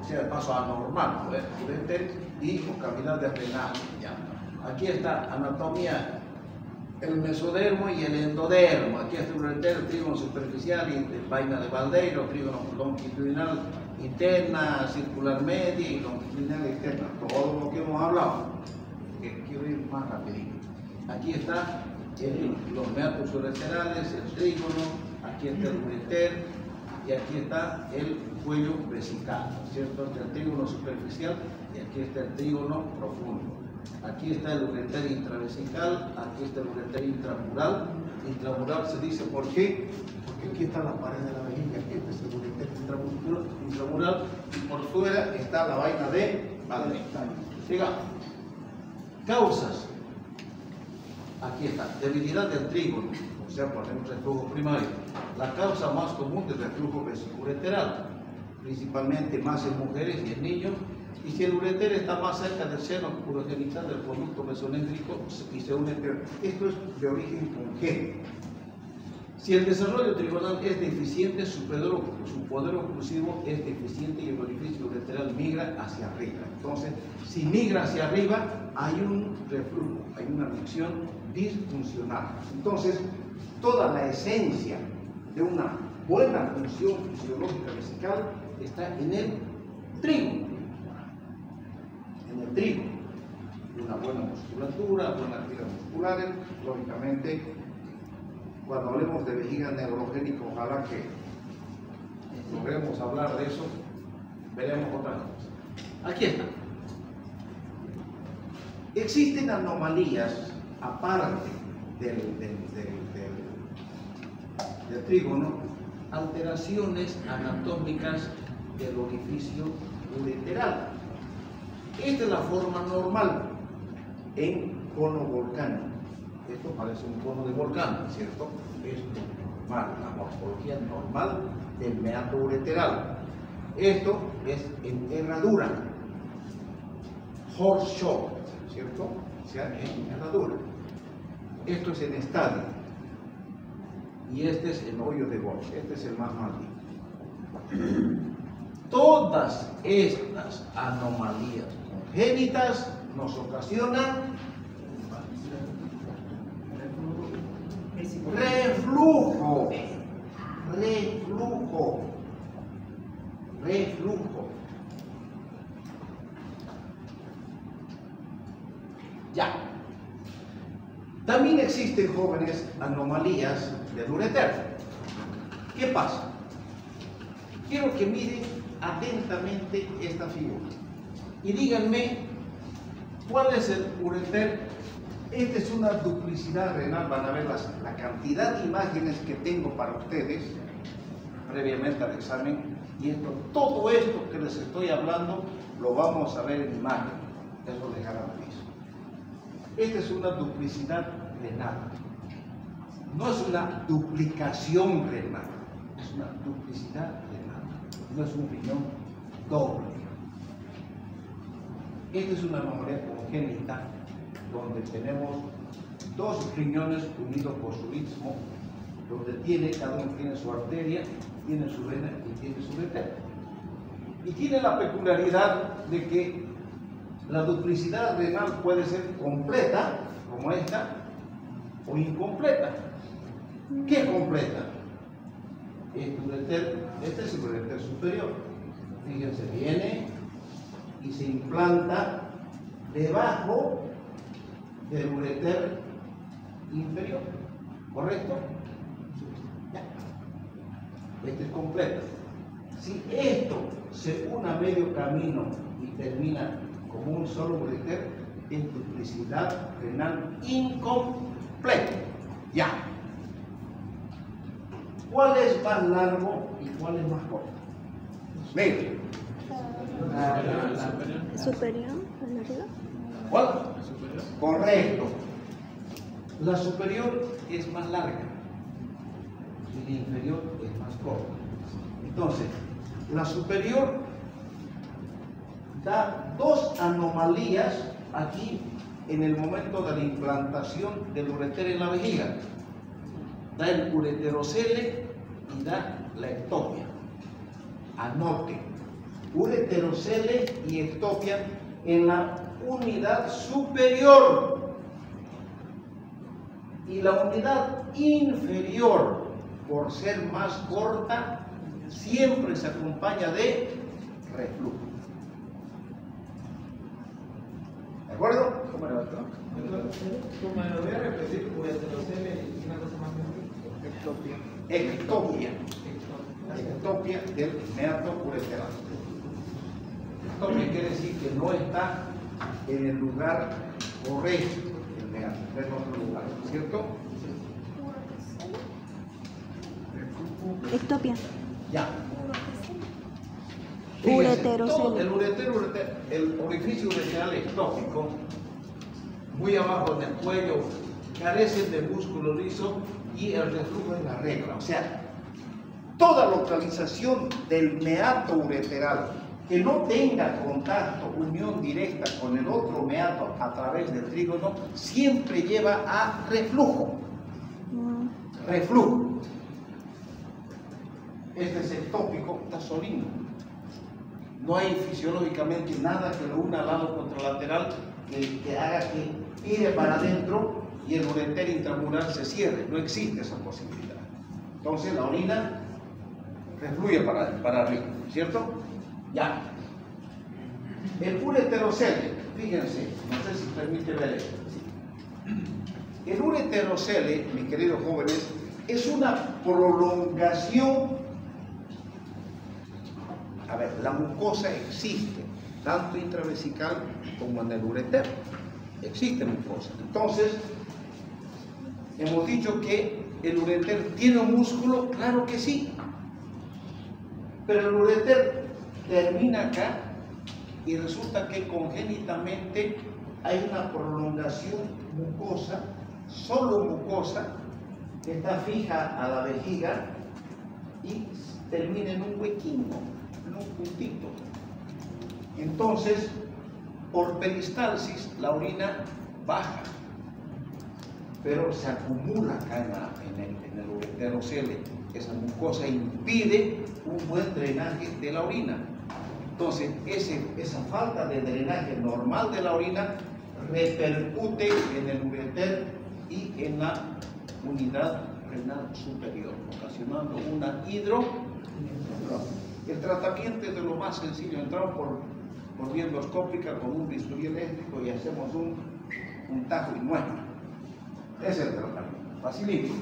[SPEAKER 1] o sea, el paso anormal, ureter y cavidad renal. Aquí está anatomía, el mesodermo y el endodermo. Aquí está el ureter, el trígono superficial y vaina de Valdeiro, trígono longitudinal interna, circular media y longitudinal externa. Todo lo que hemos hablado. Quiero ir más rapidito. Aquí está los meatos ureterales, el trígono, aquí está el ureter y aquí está el cuello vesical, ¿cierto? Este es el trígono superficial y aquí está el trígono profundo. Aquí está el ureter intravesical, aquí está el ureter intramural. Intramural se dice ¿por qué? Porque aquí está la pared de la vejiga, este es el ureter intramural y por fuera está la vaina de Valdeiro. Sigamos. Causas. Aquí está, debilidad del trígono, o sea, ponemos reflujo primario. La causa más común del reflujo vesiculoenteral, principalmente más en mujeres y en niños, y si el ureter está más cerca del seno urogenital del conducto mesonéfrico y se une peor. Esto es de origen congénito. Si el desarrollo trigonal es deficiente, su poder oclusivo es deficiente y el orificio ureteral migra hacia arriba. Entonces, si migra hacia arriba, hay un reflujo, hay una micción disfuncional. Entonces, toda la esencia de una buena función fisiológica vesical está en el trígono. En el trígono. Una buena musculatura, buenas tiras musculares, lógicamente. Cuando hablemos de vejiga neurogénica, ojalá que logremos hablar de eso, veremos otra cosa. Aquí está. Existen anomalías, aparte del trígono, alteraciones anatómicas del orificio ureteral. Esta es la forma normal en cono volcánico. Esto parece un cono de volcán, ¿cierto? Es normal, la morfología normal del meato ureteral. Esto es en herradura, horseshoe, ¿cierto? O sea, en herradura. Esto es en estadio. Y este es el hoyo de Bosch, este es el más maldito. Todas estas anomalías congénitas nos ocasionan reflujo, ya. También existen, jóvenes, anomalías del ureter. ¿Qué pasa? Quiero que miren atentamente esta figura y díganme cuál es el ureter. Esta es una duplicidad renal, van a ver la cantidad de imágenes que tengo para ustedes previamente al examen, y todo esto que les estoy hablando lo vamos a ver en imagen, eso les garantizo. Esta es una duplicidad renal, no es una duplicación renal, es una duplicidad renal, no es un riñón doble. Esta es una anomalía congénita donde tenemos dos riñones unidos por su istmo, donde cada uno tiene su arteria, tiene su vena y tiene su ureter. Y tiene la peculiaridad de que la duplicidad renal puede ser completa, como esta, o incompleta. ¿Qué es completa? Este es el ureter superior. Fíjense, viene y se implanta debajo del ureter inferior, ¿correcto? Ya. Este es completo. Si esto se une a medio camino y termina como un solo ureter, es duplicidad renal incompleta. Ya. ¿Cuál es más largo y cuál es más corto? Miren.
[SPEAKER 4] Superior, al arriba.
[SPEAKER 1] ¿Cuál? Correcto. La superior es más larga y la inferior es más corta. Entonces, la superior da dos anomalías aquí en el momento de la implantación del ureter en la vejiga. Da el ureterocele y da la ectopia. Anote, ureterocele y ectopia en la unidad superior y la unidad inferior, por ser más corta, siempre se acompaña de reflujo. ¿De acuerdo?
[SPEAKER 3] ¿Cómo era otro?
[SPEAKER 2] Me lo voy a repetir, ureterocele y una cosa más.
[SPEAKER 3] Ectopia.
[SPEAKER 1] Ectopia. Ectopia del meato ureteral. Ectopia quiere decir que no está en el lugar correcto del meato, está en otro lugar, ¿cierto?
[SPEAKER 4] Ectopia.
[SPEAKER 1] Ya. Fíjense, todo
[SPEAKER 4] Ureterocele.
[SPEAKER 1] el orificio ureteral ectópico, muy abajo en el cuello, carece de músculo liso y el reflujo es la regla. O sea, toda localización del meato ureteral que no tenga contacto, unión directa con el otro meato a través del trígono, siempre lleva a reflujo. Reflujo. Este es ectópico, está solino. No hay fisiológicamente nada que lo una al lado contralateral que haga que tire para adentro y el ureter intramural se cierre. No existe esa posibilidad. Entonces la orina refluye para arriba, ¿cierto? Ya. El ureterocele, fíjense, no sé si permite ver esto. El ureterocele, mis queridos jóvenes, es una prolongación. A ver, la mucosa existe, tanto intravesical como en el ureter. Existe mucosa. Entonces, hemos dicho que el ureter tiene un músculo, claro que sí. Pero el ureter termina acá y resulta que congénitamente hay una prolongación mucosa, solo mucosa, que está fija a la vejiga y termina en un huequito, en un puntito. Entonces, por peristalsis, la orina baja, pero se acumula acá en el ureterocele. Esa mucosa impide un buen drenaje de la orina. Entonces, esa falta de drenaje normal de la orina repercute en el ureter y en la unidad renal superior, ocasionando una hidronefrosis. El tratamiento es de lo más sencillo. Entramos por vía endoscópica con un bisturí eléctrico y hacemos un tajo y muestra. Ese es el tratamiento. Facilito.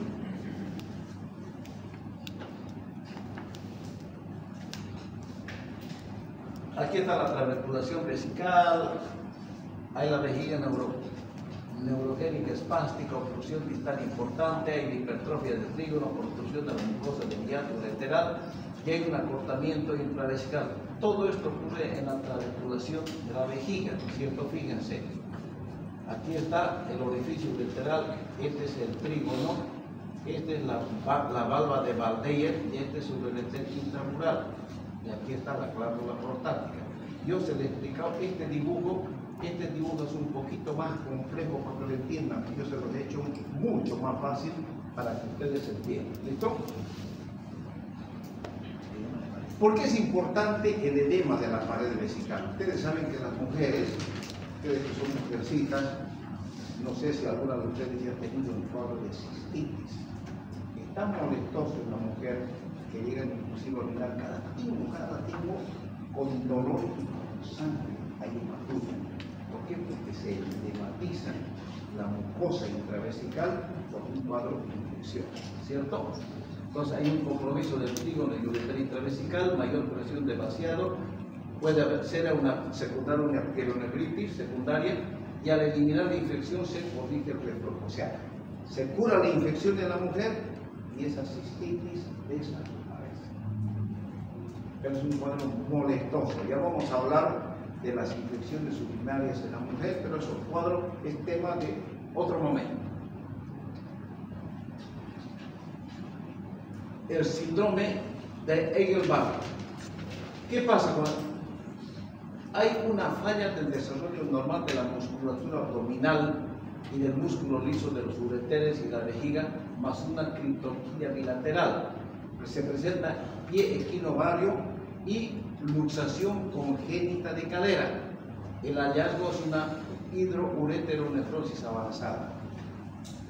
[SPEAKER 1] Aquí está la trabeculación vesical, hay la vejiga neurogénica espástica, obstrucción distal importante, hay la hipertrofia del trígono, obstrucción de la mucosa del hiato lateral y hay un acortamiento intravesical. Todo esto ocurre en la trabeculación de la vejiga, ¿no es cierto? Fíjense, aquí está el orificio lateral, este es el trígono, esta es la valva de Valdeyer y este es el ureter intramural. Y aquí está la glándula prostática. Yo se les he explicado este dibujo es un poquito más complejo para que lo entiendan. Yo se los he hecho mucho más fácil para que ustedes entiendan. ¿Listo? ¿Por qué es importante el edema de la pared vesical? Ustedes saben que las mujeres, ustedes que son mujercitas, no sé si alguna de ustedes ya ha tenido un cuadro de cistitis. Es tan molestoso en la mujer que llegan inclusive a orinar cada timo con dolor y con sangre ahí en la tuya. ¿Por qué? Porque se edematiza la mucosa intravesical por un cuadro de infección, ¿cierto? Entonces hay un compromiso del trígono y ureter intravesical, mayor presión de vaciado, puede ser una secundaria, una pielonefritis secundaria, y al eliminar la infección se corrige el reflujo. O sea, se cura la infección de la mujer y esa cistitis desaparece. Pero es un cuadro molestoso. Ya vamos a hablar de las infecciones urinarias en la mujer, pero esos cuadros es tema de otro momento. el síndrome de Engelbach. ¿Qué pasa con hay una falla del desarrollo normal de la musculatura abdominal y del músculo liso de los ureteres y la vejiga, más una criptorquidia bilateral. Se presenta pie equinovario y luxación congénita de cadera. El hallazgo es una hidroureteronefrosis avanzada.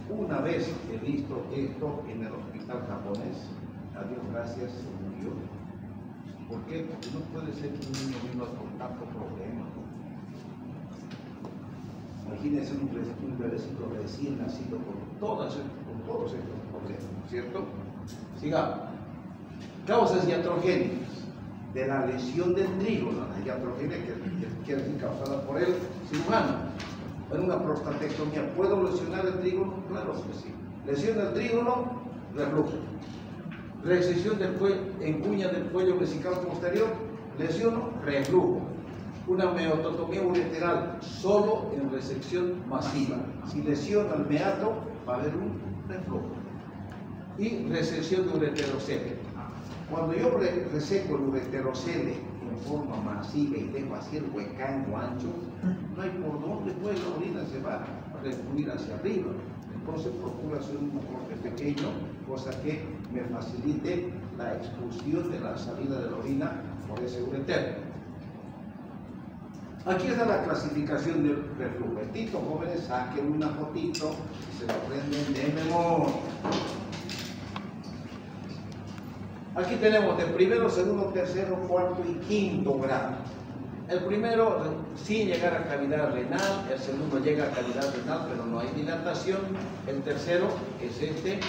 [SPEAKER 1] Una vez he visto esto en el hospital japonés, a Dios gracias, se murió. ¿Por qué? Porque no puede ser que un niño viva con tanto problema. Imagínense un bebecito recién nacido con todos estos problemas, ¿cierto? Sigamos. Causas iatrogénicas de la lesión del trígono, la iatrogenia que quiere decir causada por el cirujano. En una prostatectomía, ¿puedo lesionar el trígono? Claro que sí. Lesión del trígono, reflujo. Recesión del cuello, en uña del cuello vesical posterior, lesiono, reflujo. Una meototomía ureteral solo en resección masiva. Si lesiona el meato, va a haber un reflujo. Y resección de ureterocele. Cuando yo reseco el ureterocele en forma masiva y dejo así el huecango ancho, no hay por dónde, pues la orina se va a refluir hacia arriba. Entonces procuro hacer un corte pequeño, cosa que me facilite la expulsión de la salida de la orina por ese uretero. Aquí está la clasificación del reflujo. Tito, jóvenes, saquen una fotito y se lo aprenden de memoria. Aquí tenemos el primero, segundo, tercero, cuarto y quinto grado. El primero sin llegar a cavidad renal, el segundo llega a cavidad renal pero no hay dilatación, el tercero es este,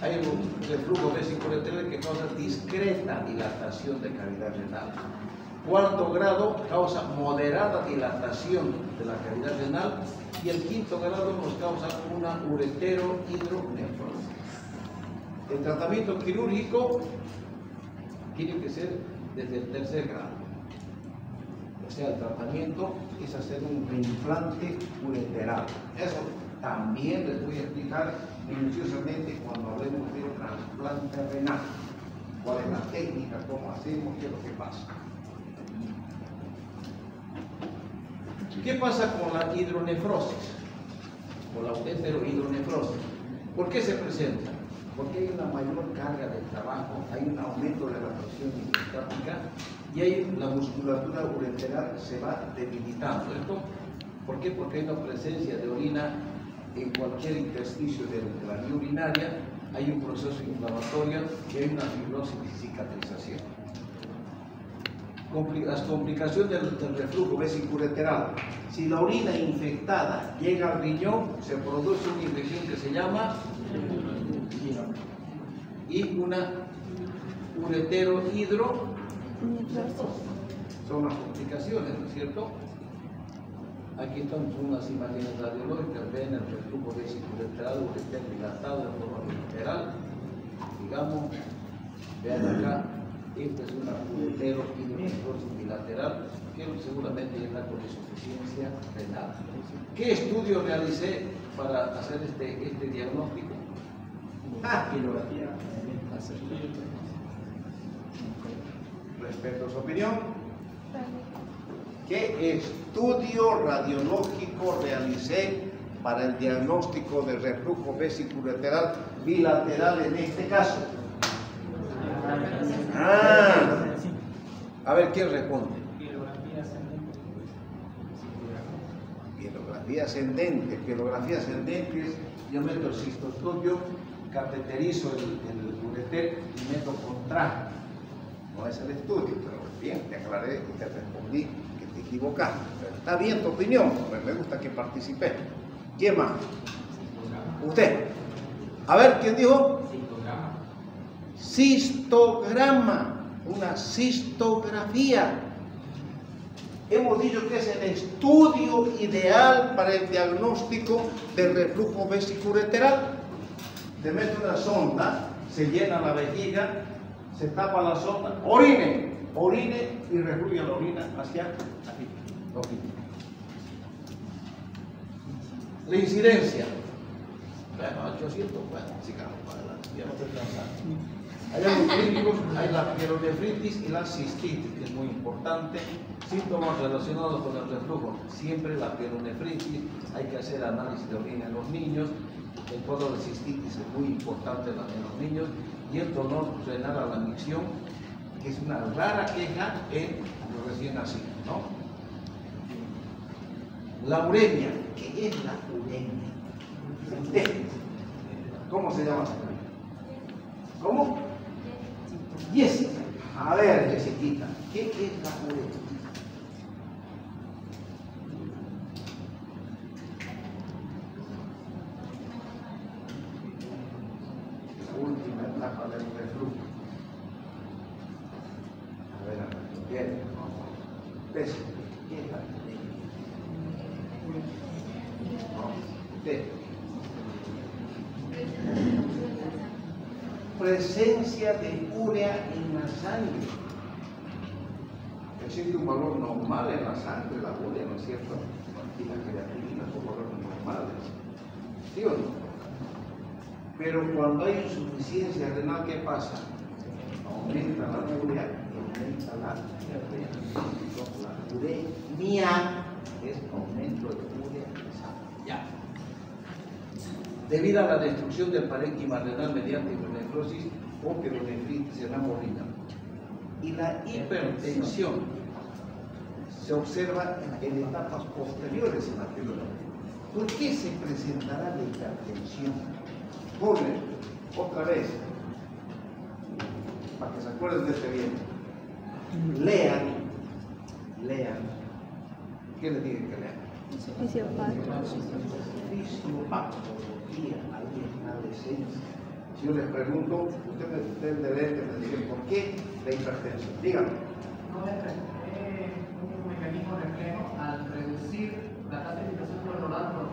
[SPEAKER 1] hay un reflujo vesiculorenal que causa discreta dilatación de cavidad renal. Cuarto grado causa moderada dilatación de la cavidad renal y el quinto grado nos causa una ureterohidronefrosis. El tratamiento quirúrgico tiene que ser desde el tercer grado. O sea, el tratamiento es hacer un reimplante ureteral. Eso también les voy a explicar minuciosamente cuando hablemos de trasplante renal. ¿Cuál es la técnica? ¿Cómo hacemos? ¿Qué es lo que pasa? ¿Qué pasa con la hidronefrosis? Con la ureterohidronefrosis. ¿Por qué se presenta? Porque hay una mayor carga de trabajo, hay un aumento de la presión intrastática y hay la musculatura ureteral se va debilitando. ¿Esto por qué? Porque hay una presencia de orina en cualquier intersticio de la vía urinaria, hay un proceso inflamatorio y hay una fibrosis y cicatrización. Las complicaciones del reflujo vesiculorenal. Si la orina infectada llega al riñón, se produce una infección que se llama y una ureterohidro. Son las complicaciones, ¿no es cierto? Aquí están unas imágenes radiológicas, ven el reflujo vesiculorenal, uretero dilatado de forma bilateral. Digamos, vean acá. Esta es una ureterohidronefrosis bilateral que seguramente ya está con insuficiencia renal. ¿Qué estudio realicé para hacer este diagnóstico?
[SPEAKER 3] Pilografía.
[SPEAKER 1] Respeto a su opinión. ¿Qué estudio radiológico realicé para el diagnóstico de reflujo vesiculorenal bilateral en este caso? A ver, ¿quién responde? Pielografía ascendente. Pielografía ascendente es, yo meto el cistoscopio, cateterizo el ureter y meto contraste. No es el estudio, pero bien, te aclaré y te respondí que te equivocaste. Pero está bien tu opinión, me gusta que participes. ¿Quién más? Usted. A ver, ¿quién dijo? Cistograma, una cistografía. Hemos dicho que es el estudio ideal para el diagnóstico del reflujo vesiculorenal. Te mete una sonda, se llena la vejiga, se tapa la sonda, orine y refluye la orina hacia aquí. La incidencia. Bueno, 800, bueno, sigamos para adelante, ya no estoy cansado. Hay algo clínicos, hay la pielonefritis y la cistitis, que es muy importante. Síntomas relacionados con el reflujo, siempre la pielonefritis, hay que hacer análisis de orina en los niños. El cuadro de cistitis es muy importante en los niños. Y el dolor renal a la micción, que es una rara queja en los recién nacidos, ¿no? La uremia, ¿qué es la uremia? ¿Cómo se llama? ¿Cómo? Jessica. A ver, Jessiquita, ¿qué es la uremia? La última etapa del reflujo. A ver, bien. ¿Ves? ¿Qué es la uremia? ¿Qué? Presencia de urea en la sangre. Existe un valor normal en la sangre, la urea, ¿no es cierto? Y la creatinina son valores normales. ¿Sí o no? Pero cuando hay insuficiencia renal, ¿qué pasa? Aumenta la urea y aumenta la creatinina. La uremia es aumento de urea en la sangre. Ya. Debido a la destrucción del parénquima renal mediante hipernefrosis o pielonefritis en la orina. Y la hipertensión se observa en etapas posteriores en la pielonefritis. ¿Por qué se presentará la hipertensión? Jóvenes, otra vez, para que se acuerden de este bien, lean, ¿qué les dije que lean? Fisiopatología, ahí es la adolescencia. Si yo les pregunto, ustedes deben decir por qué la hipertensión. Díganme.
[SPEAKER 6] No es un mecanismo reflejo al reducir la tasa de infiltración glomerular por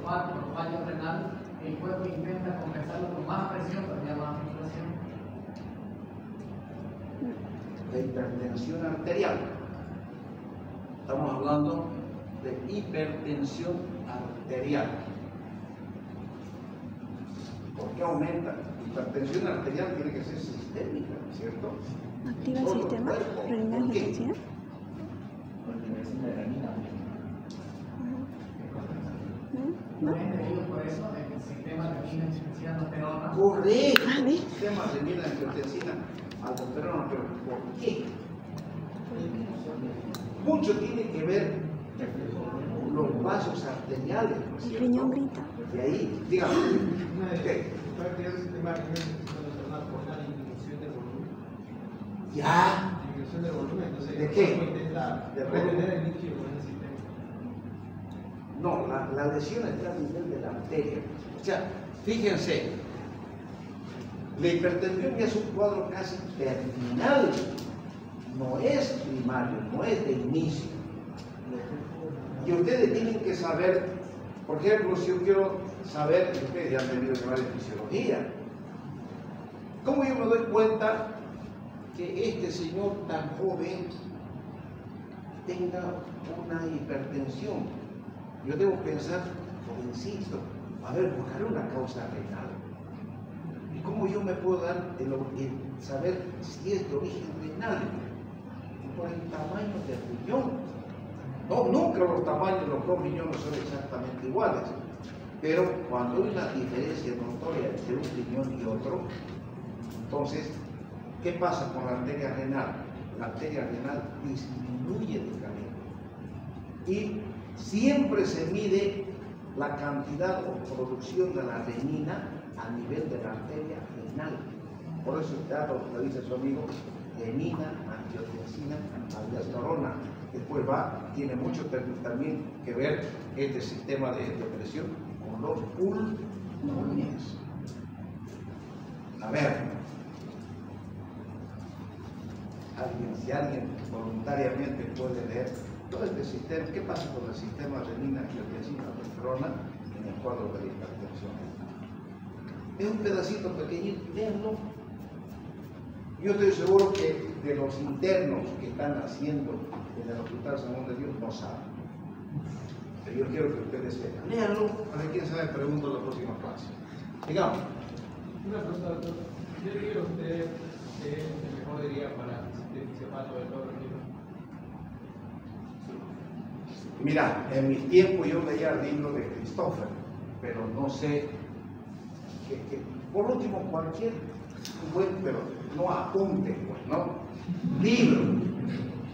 [SPEAKER 6] fallo renal, el cuerpo intenta compensarlo con más presión, pero ya más infiltración.
[SPEAKER 1] La hipertensión arterial. Estamos hablando de hipertensión arterial. ¿Por qué aumenta? Hipertensión arterial tiene que ser sistémica, ¿cierto?
[SPEAKER 4] Activa el sistema renina-angiotensina.
[SPEAKER 3] Con la medicina de renina.
[SPEAKER 6] No es debido por eso el sistema renina-angiotensina aldosterona.
[SPEAKER 1] Correcto.
[SPEAKER 4] Ah, ¿ves?
[SPEAKER 1] Sistema renina-angiotensina aldosterona, pero ¿por qué? Mucho tiene que ver con los vasos arteriales, ¿no es
[SPEAKER 4] El
[SPEAKER 1] cierto?
[SPEAKER 4] riñón grita.
[SPEAKER 1] De ahí, dígame. ¿Qué?
[SPEAKER 2] ¿Para qué es el sistema renal por la disminución del volumen?
[SPEAKER 1] Ya.
[SPEAKER 2] Disminución del volumen, entonces
[SPEAKER 1] ¿De qué?
[SPEAKER 2] el cuerpo intenta
[SPEAKER 1] De
[SPEAKER 2] retener el líquido en el sistema.
[SPEAKER 1] No, la lesión está a nivel de la arteria. O sea, fíjense, la hipertensión ya es un cuadro casi terminal. No es primario, no es de inicio. Y ustedes tienen que saber, por ejemplo, si yo quiero saber, que ustedes ya han tenido que hablar de fisiología, ¿cómo yo me doy cuenta que este señor tan joven tenga una hipertensión? Yo debo pensar, insisto, a ver, buscar una causa renal. ¿Y cómo yo me puedo dar el saber si es de origen renal? Por el tamaño del riñón. No, nunca los tamaños de los dos riñones son exactamente iguales, pero cuando hay una diferencia notoria entre un riñón y otro, entonces, ¿qué pasa con la arteria renal? La arteria renal disminuye de calibre y siempre se mide la cantidad o producción de la renina a nivel de la arteria renal. Por eso ya lo dice su amigo, renina, angiotensina, aldosterona. Después tiene mucho también que ver este sistema de presión con los pulmones. A ver, si alguien voluntariamente puede leer todo este sistema, ¿qué pasa con el sistema renina, angiotensina, aldosterona en el cuadro de la hipertensión? Es un pedacito pequeñito, léanlo. Yo estoy seguro que de los internos que están haciendo en el Hospital San Juan de Dios no saben. Pero yo quiero que ustedes sepan. Léanlo, para que quién sabe, pregunto en la próxima clase. Digamos.
[SPEAKER 2] Una pregunta, doctor. Yo digo usted es el mejor día para el fisiopata del loro libro?
[SPEAKER 1] Mira, en mis tiempos yo leía el libro de Christopher, pero no sé, por último cualquier buen, pero no apunte, pues, ¿no? Libro.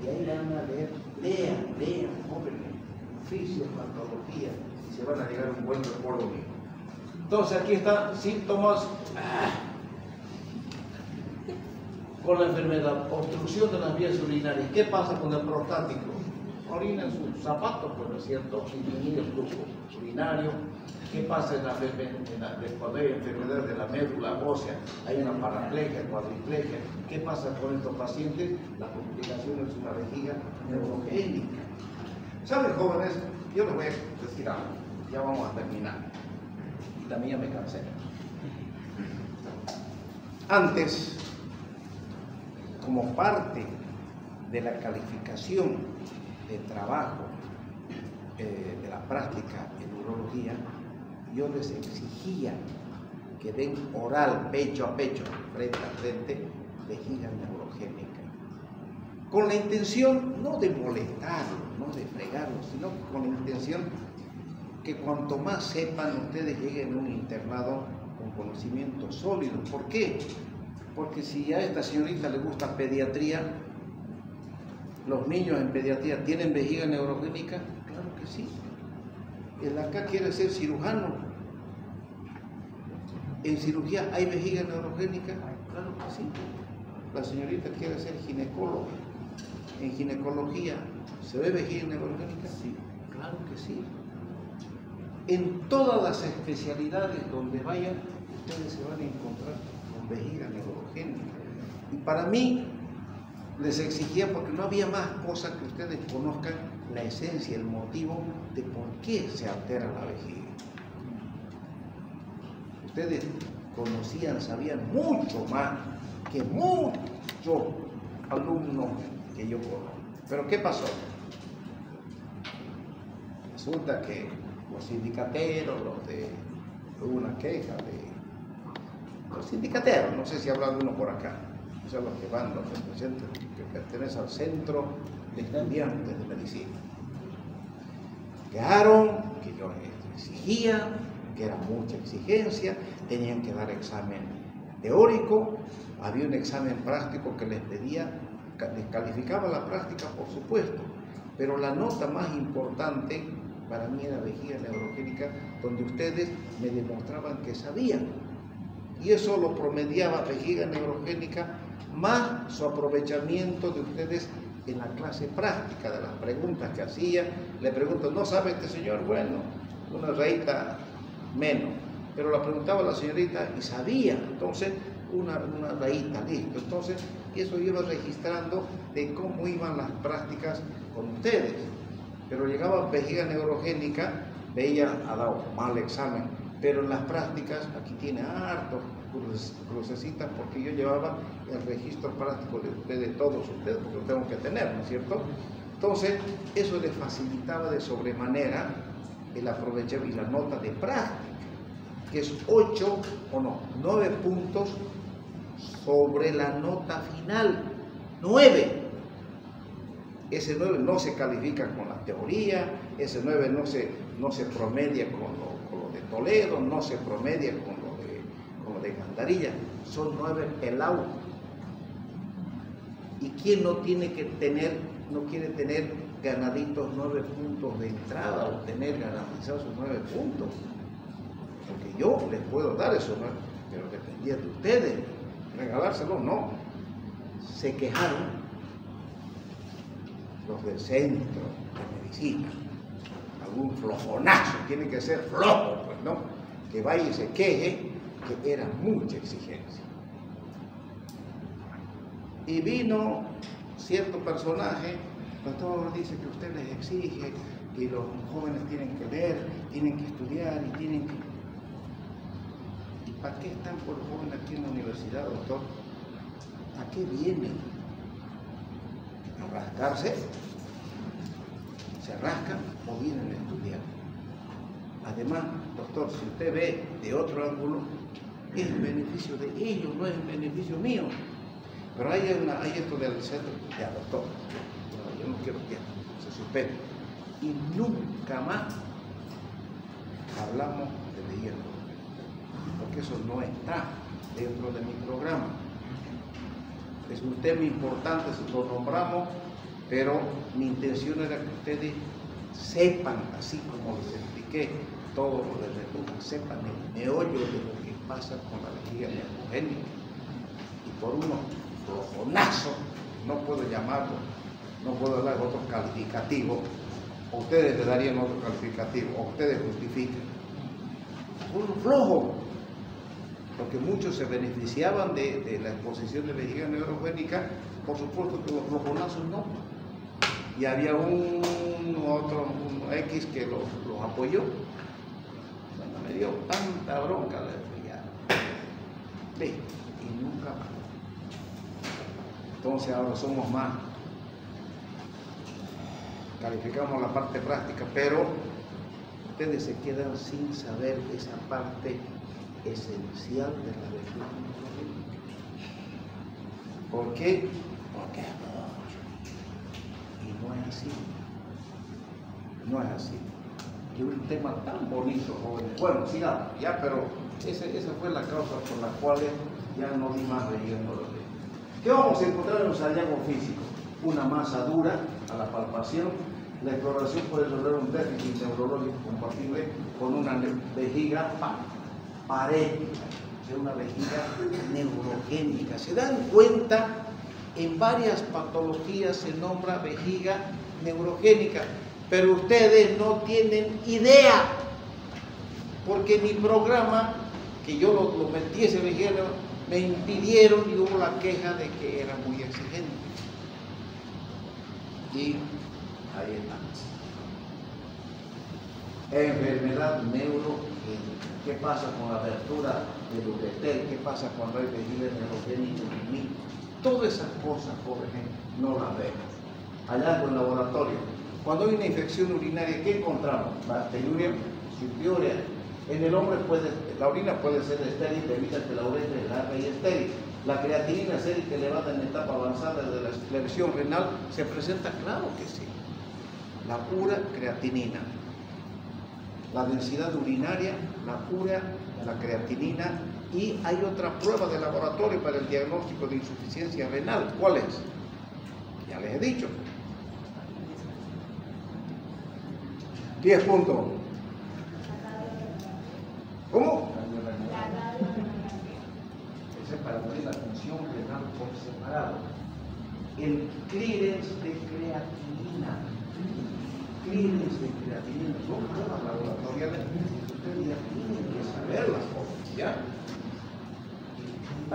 [SPEAKER 1] Y ahí van a leer, lean, jóvenes, oficios, patología, y se van a llegar a un buen recuerdo mío. Entonces aquí están síntomas con la enfermedad, obstrucción de las vías urinarias. ¿Qué pasa con el prostático? Orina en sus zapatos, pues, ¿no es cierto? Disminuye el flujo urinario. ¿Qué pasa cuando hay enfermedades de la médula ósea? Hay una paraplegia, cuadriplegia. ¿Qué pasa con estos pacientes? La complicación es una vejiga neurogénica. ¿Saben, jóvenes? Yo les voy a decir algo. Ya vamos a terminar. Y también ya me cansé. Antes, como parte de la calificación de trabajo de la práctica en urología, yo les exigía que den oral, pecho a pecho, frente a frente, vejiga neurogénica. Con la intención no de molestarlos, no de fregarlos, sino con la intención que cuanto más sepan ustedes lleguen a un internado con conocimientos sólidos. ¿Por qué? Porque si a esta señorita le gusta pediatría, ¿los niños en pediatría tienen vejiga neurogénica? Claro que sí. El acá quiere ser cirujano. ¿En cirugía hay vejiga neurogénica? Claro que sí. La señorita quiere ser ginecóloga. ¿En ginecología se ve vejiga neurogénica? Sí. Claro que sí. En todas las especialidades donde vayan, ustedes se van a encontrar con vejiga neurogénica. Y para mí, les exigía porque no había más cosa que ustedes conozcan la esencia, el motivo de por qué se altera la vejiga. Ustedes conocían, sabían mucho más que muchos alumnos que yo conozco. Pero ¿qué pasó? Resulta que los sindicateros, hubo una queja de los sindicateros, no sé si habrá alguno por acá, o sea, los que van, los representantes que pertenecen al Centro de Estudiantes de Medicina. Quedaron que yo exigía, que era mucha exigencia, tenían que dar examen teórico, había un examen práctico que les pedía, les calificaba la práctica, por supuesto, pero la nota más importante para mí era vejiga neurogénica, donde ustedes me demostraban que sabían. Y eso lo promediaba vejiga neurogénica más su aprovechamiento de ustedes en la clase práctica, de las preguntas que hacía. Le pregunto, ¿no sabe este señor? Bueno, una rayita menos. Pero la preguntaba la señorita y sabía. Entonces, una rayita, listo. Entonces, eso iba registrando de cómo iban las prácticas con ustedes. Pero llegaba vejiga neurogénica, veía, ha dado mal examen, pero en las prácticas, aquí tiene harto crucecitas, porque yo llevaba el registro práctico de todos ustedes, porque lo tengo que tener, ¿no es cierto? Entonces, eso les facilitaba de sobremanera el aprovechar y la nota de práctica, que es 9 puntos sobre la nota final, 9. Ese 9 no se califica con la teoría, ese 9 no se promedia con lo de Toledo, no se promedia con lo de Gandarilla, son 9 pelados. ¿Y quién no quiere tener ganaditos 9 puntos de entrada o tener garantizados esos 9 puntos? Porque yo les puedo dar esos 9, pero dependía de ustedes, regalárselos no. Se quejaron los del centro de medicina, algún flojonazo, tiene que ser flojo, pues, ¿no? Que vaya y se queje, que era mucha exigencia. Y vino cierto personaje, doctor, dice que usted les exige que los jóvenes tienen que leer, tienen que estudiar y tienen que... ¿Y para qué están por los jóvenes aquí en la universidad, doctor? ¿A qué vienen? ¿A rascarse? ¿Se rascan o vienen a estudiar? Además, doctor, si usted ve de otro ángulo, es en beneficio de ellos, no es en beneficio mío. Pero hay esto del centro, ya doctor, no, yo no quiero que se suspenda. Y nunca más hablamos de vejiga neurogénica, porque eso no está dentro de mi programa. Es un tema importante, lo nombramos, pero mi intención era que ustedes sepan, así como les expliqué todo lo de reducción, sepan el meollo de lo que pasa con la vejiga neurogénica. Y por unos flojonazos, no puedo llamarlo, no puedo dar otro calificativo, o ustedes le darían otro calificativo, o ustedes justifican. Uno flojo, porque muchos se beneficiaban de la exposición de vejiga neurogénica, por supuesto que los flojonazos no. Y había un X que los apoyó. Bueno, me dio tanta bronca, y nunca más. Entonces ahora somos más, calificamos la parte práctica, pero ustedes se quedan sin saber esa parte esencial de la vejiga neurogénica. ¿Por qué? Porque es mucho. Y no es así. No es así. Y un tema tan bonito, jóvenes. Bueno, sigamos, ya, pero esa fue la causa por la cual ya no di más vejiga neurogénica. ¿Qué vamos a encontrar en los hallazgos físicos? Una masa dura a la palpación. La exploración puede lograr un déficit neurológico compatible con una vejiga parética, o sea, una vejiga neurogénica. Se dan cuenta, en varias patologías se nombra vejiga neurogénica, pero ustedes no tienen idea, porque mi programa, que yo lo metí ese vejiga neurogénica, me impidieron y hubo la queja de que era muy exigente. Y ahí está. Enfermedad neurogénica. ¿Qué pasa con la abertura del ureter? ¿Qué pasa cuando hay vejiga neurogénica en mí? Todas esas cosas, por ejemplo, no las vemos. Hallazgo en laboratorio. Cuando hay una infección urinaria, ¿qué encontramos? Bacteriuria, simpiuria. En el hombre la orina puede ser estéril debido a que la uretra es larga y estéril. La creatinina sérica elevada en etapa avanzada de la esclerosis renal se presenta, claro que sí. La pura creatinina. La densidad urinaria, la pura, la creatinina, y hay otra prueba de laboratorio para el diagnóstico de insuficiencia renal. ¿Cuál es? Ya les he dicho. 10 puntos. ¿Cómo? Ese es para medir la función renal por separado. El clearance de creatinina. Clearance de creatinina. Son pruebas laboratoriales que ustedes ya tienen que saber las cosas, ¿ya?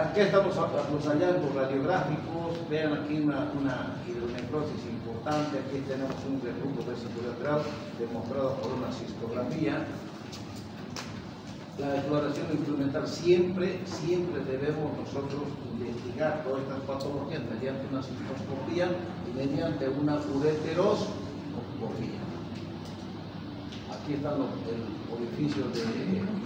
[SPEAKER 1] Aquí estamos los hallazgos radiográficos. Vean aquí una hidronecrosis importante. Aquí tenemos un reflujo vesicolateral demostrado por una cistografía. La exploración instrumental siempre debemos nosotros investigar todas estas patologías mediante una cistoscopía y mediante una ureteroscopía. Aquí están el orificio de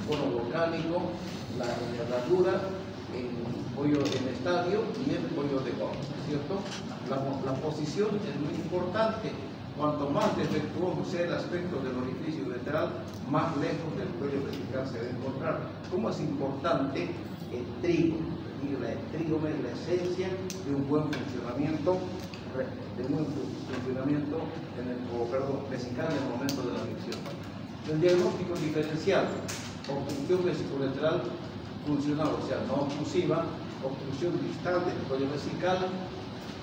[SPEAKER 1] cono volcánico, la envergadura, el pollo en estadio y el pollo de goma, ¿cierto? La posición es muy importante. Cuanto más defectuoso sea el aspecto del orificio ureteral, más lejos del cuello vesical se debe encontrar. ¿Cómo es importante el trigo? Y el trígome es la esencia de un buen funcionamiento, vesical en el momento de la micción. El diagnóstico diferencial: obstrucción vesicolateral funcional, o sea, no obstructiva, obstrucción distal del cuello vesical,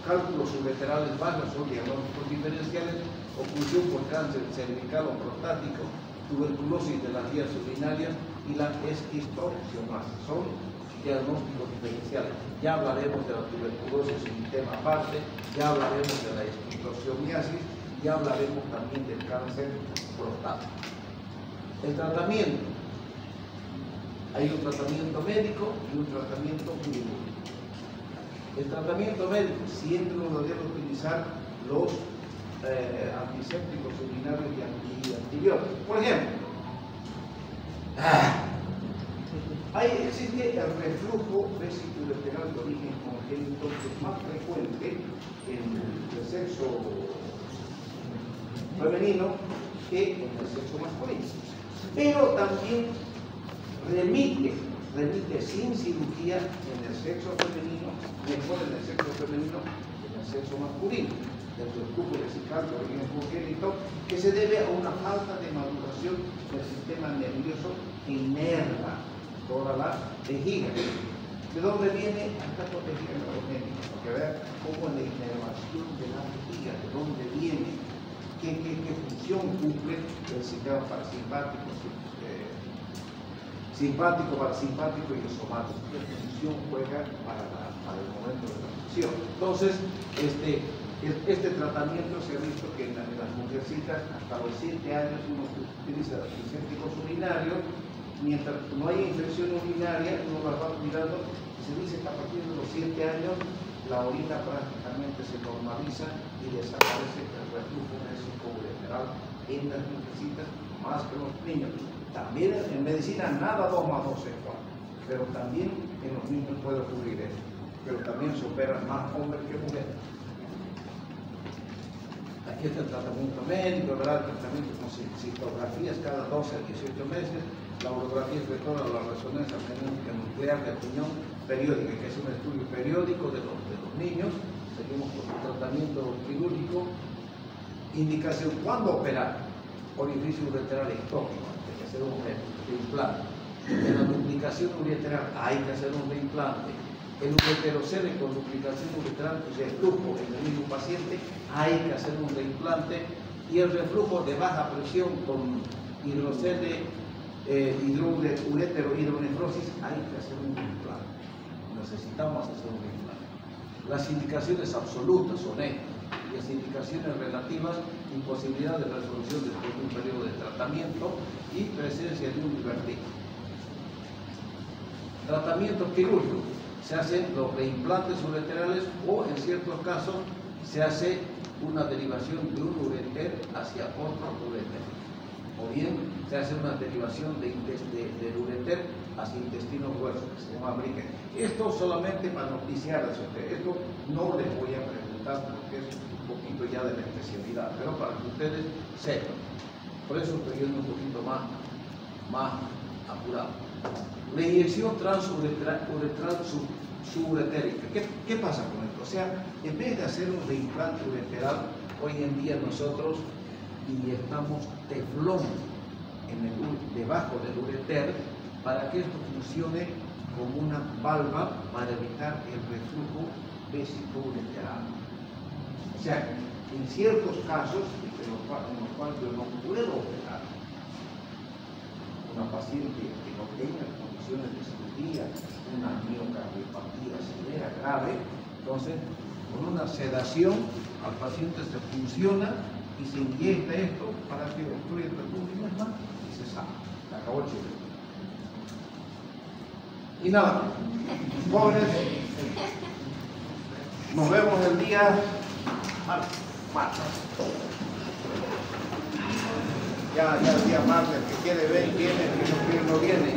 [SPEAKER 1] cálculos ureterales bajos son diagnósticos diferenciales, oclusión por cáncer cervical o prostático, tuberculosis de las vías urinarias y la esquistosiomasis. Son diagnósticos diferenciales. Ya hablaremos de la tuberculosis en un tema aparte, ya hablaremos de la esquistosiomiasis, ya hablaremos también del cáncer prostático. El tratamiento. Hay un tratamiento médico y un tratamiento quirúrgico. El tratamiento médico siempre uno debe utilizar los antisépticos urinarios y antibióticos. Por ejemplo, Existe el reflujo vesiculoenteral de origen congénito, que es más frecuente en el sexo femenino que en el sexo masculino. Pero también remite sin cirugía en el sexo femenino, mejor en el sexo femenino que en el sexo masculino. El reflujo vesical de origen congénito, que se debe a una falta de maduración del sistema nervioso que inerva toda la vejiga. ¿De dónde viene esta vejiga neurogénica? Porque vean cómo la inervación de la vejiga, de dónde viene, qué función cumple el sistema parasimpático, simpático, parasimpático y el somático, qué función juega para el momento de la función. Entonces, este tratamiento se ha visto que en las mujercitas hasta los 7 años uno utiliza antisépticos urinarios. Mientras no haya infección urinaria, uno las va cuidando. Se dice que a partir de los 7 años la orina prácticamente se normaliza y desaparece el reflujo vesicoureteral en las mujercitas más que en los niños. También en medicina nada 2 más 2 es 4, pero también en los niños puede ocurrir eso. Pero también se operan más hombres que mujeres. Aquí está el tratamiento médico, ¿verdad? El tratamiento con citografías cada 12 a 18 meses, la urografía espectral, la resonancia magnética nuclear de opinión periódica, que es un estudio periódico de los niños. Seguimos con el tratamiento quirúrgico. Indicación: ¿cuándo operar? Orificio ureteral ectópico, hay que hacer un reimplante. En la duplicación ureteral hay que hacer un reimplante. El ureterocele con duplicación ureteral y reflujo en el mismo paciente, hay que hacer un reimplante. Y el reflujo de baja presión con hidrocele, hidrouretero, hidronefrosis, hay que hacer un reimplante. Necesitamos hacer un reimplante. Las indicaciones absolutas son estas, y las indicaciones relativas: imposibilidad de resolución después de un periodo de tratamiento y presencia de un divertido. Tratamiento quirúrgico: se hacen los reimplantes ureterales o en ciertos casos se hace una derivación de un ureter hacia otro ureter, o bien se hace una derivación del ureter hacia intestino grueso, que se llama Bricker. Esto solamente para noticiarles a ustedes. Esto no les voy a preguntar porque es un poquito ya de la especialidad, pero para que ustedes sepan. Por eso estoy yendo un poquito más apurado. La inyección transuretral suburetérica. ¿Qué pasa con esto? O sea, en vez de hacer un reimplante ureteral, hoy en día nosotros inyectamos teflón debajo del ureter para que esto funcione como una valva para evitar el reflujo vesicoureteral. O sea, en ciertos casos en los cuales yo no puedo operar una paciente que no tenga condiciones de cirugía, una miocardiopatía severa grave, entonces con una sedación al paciente se funciona y se inyecta esto para que obstruya el reflujo y se sana. Acabó el chile. Y nada, jóvenes, nos vemos el día martes. Ya el día martes, el que quiere ver viene, el que no quiere no viene.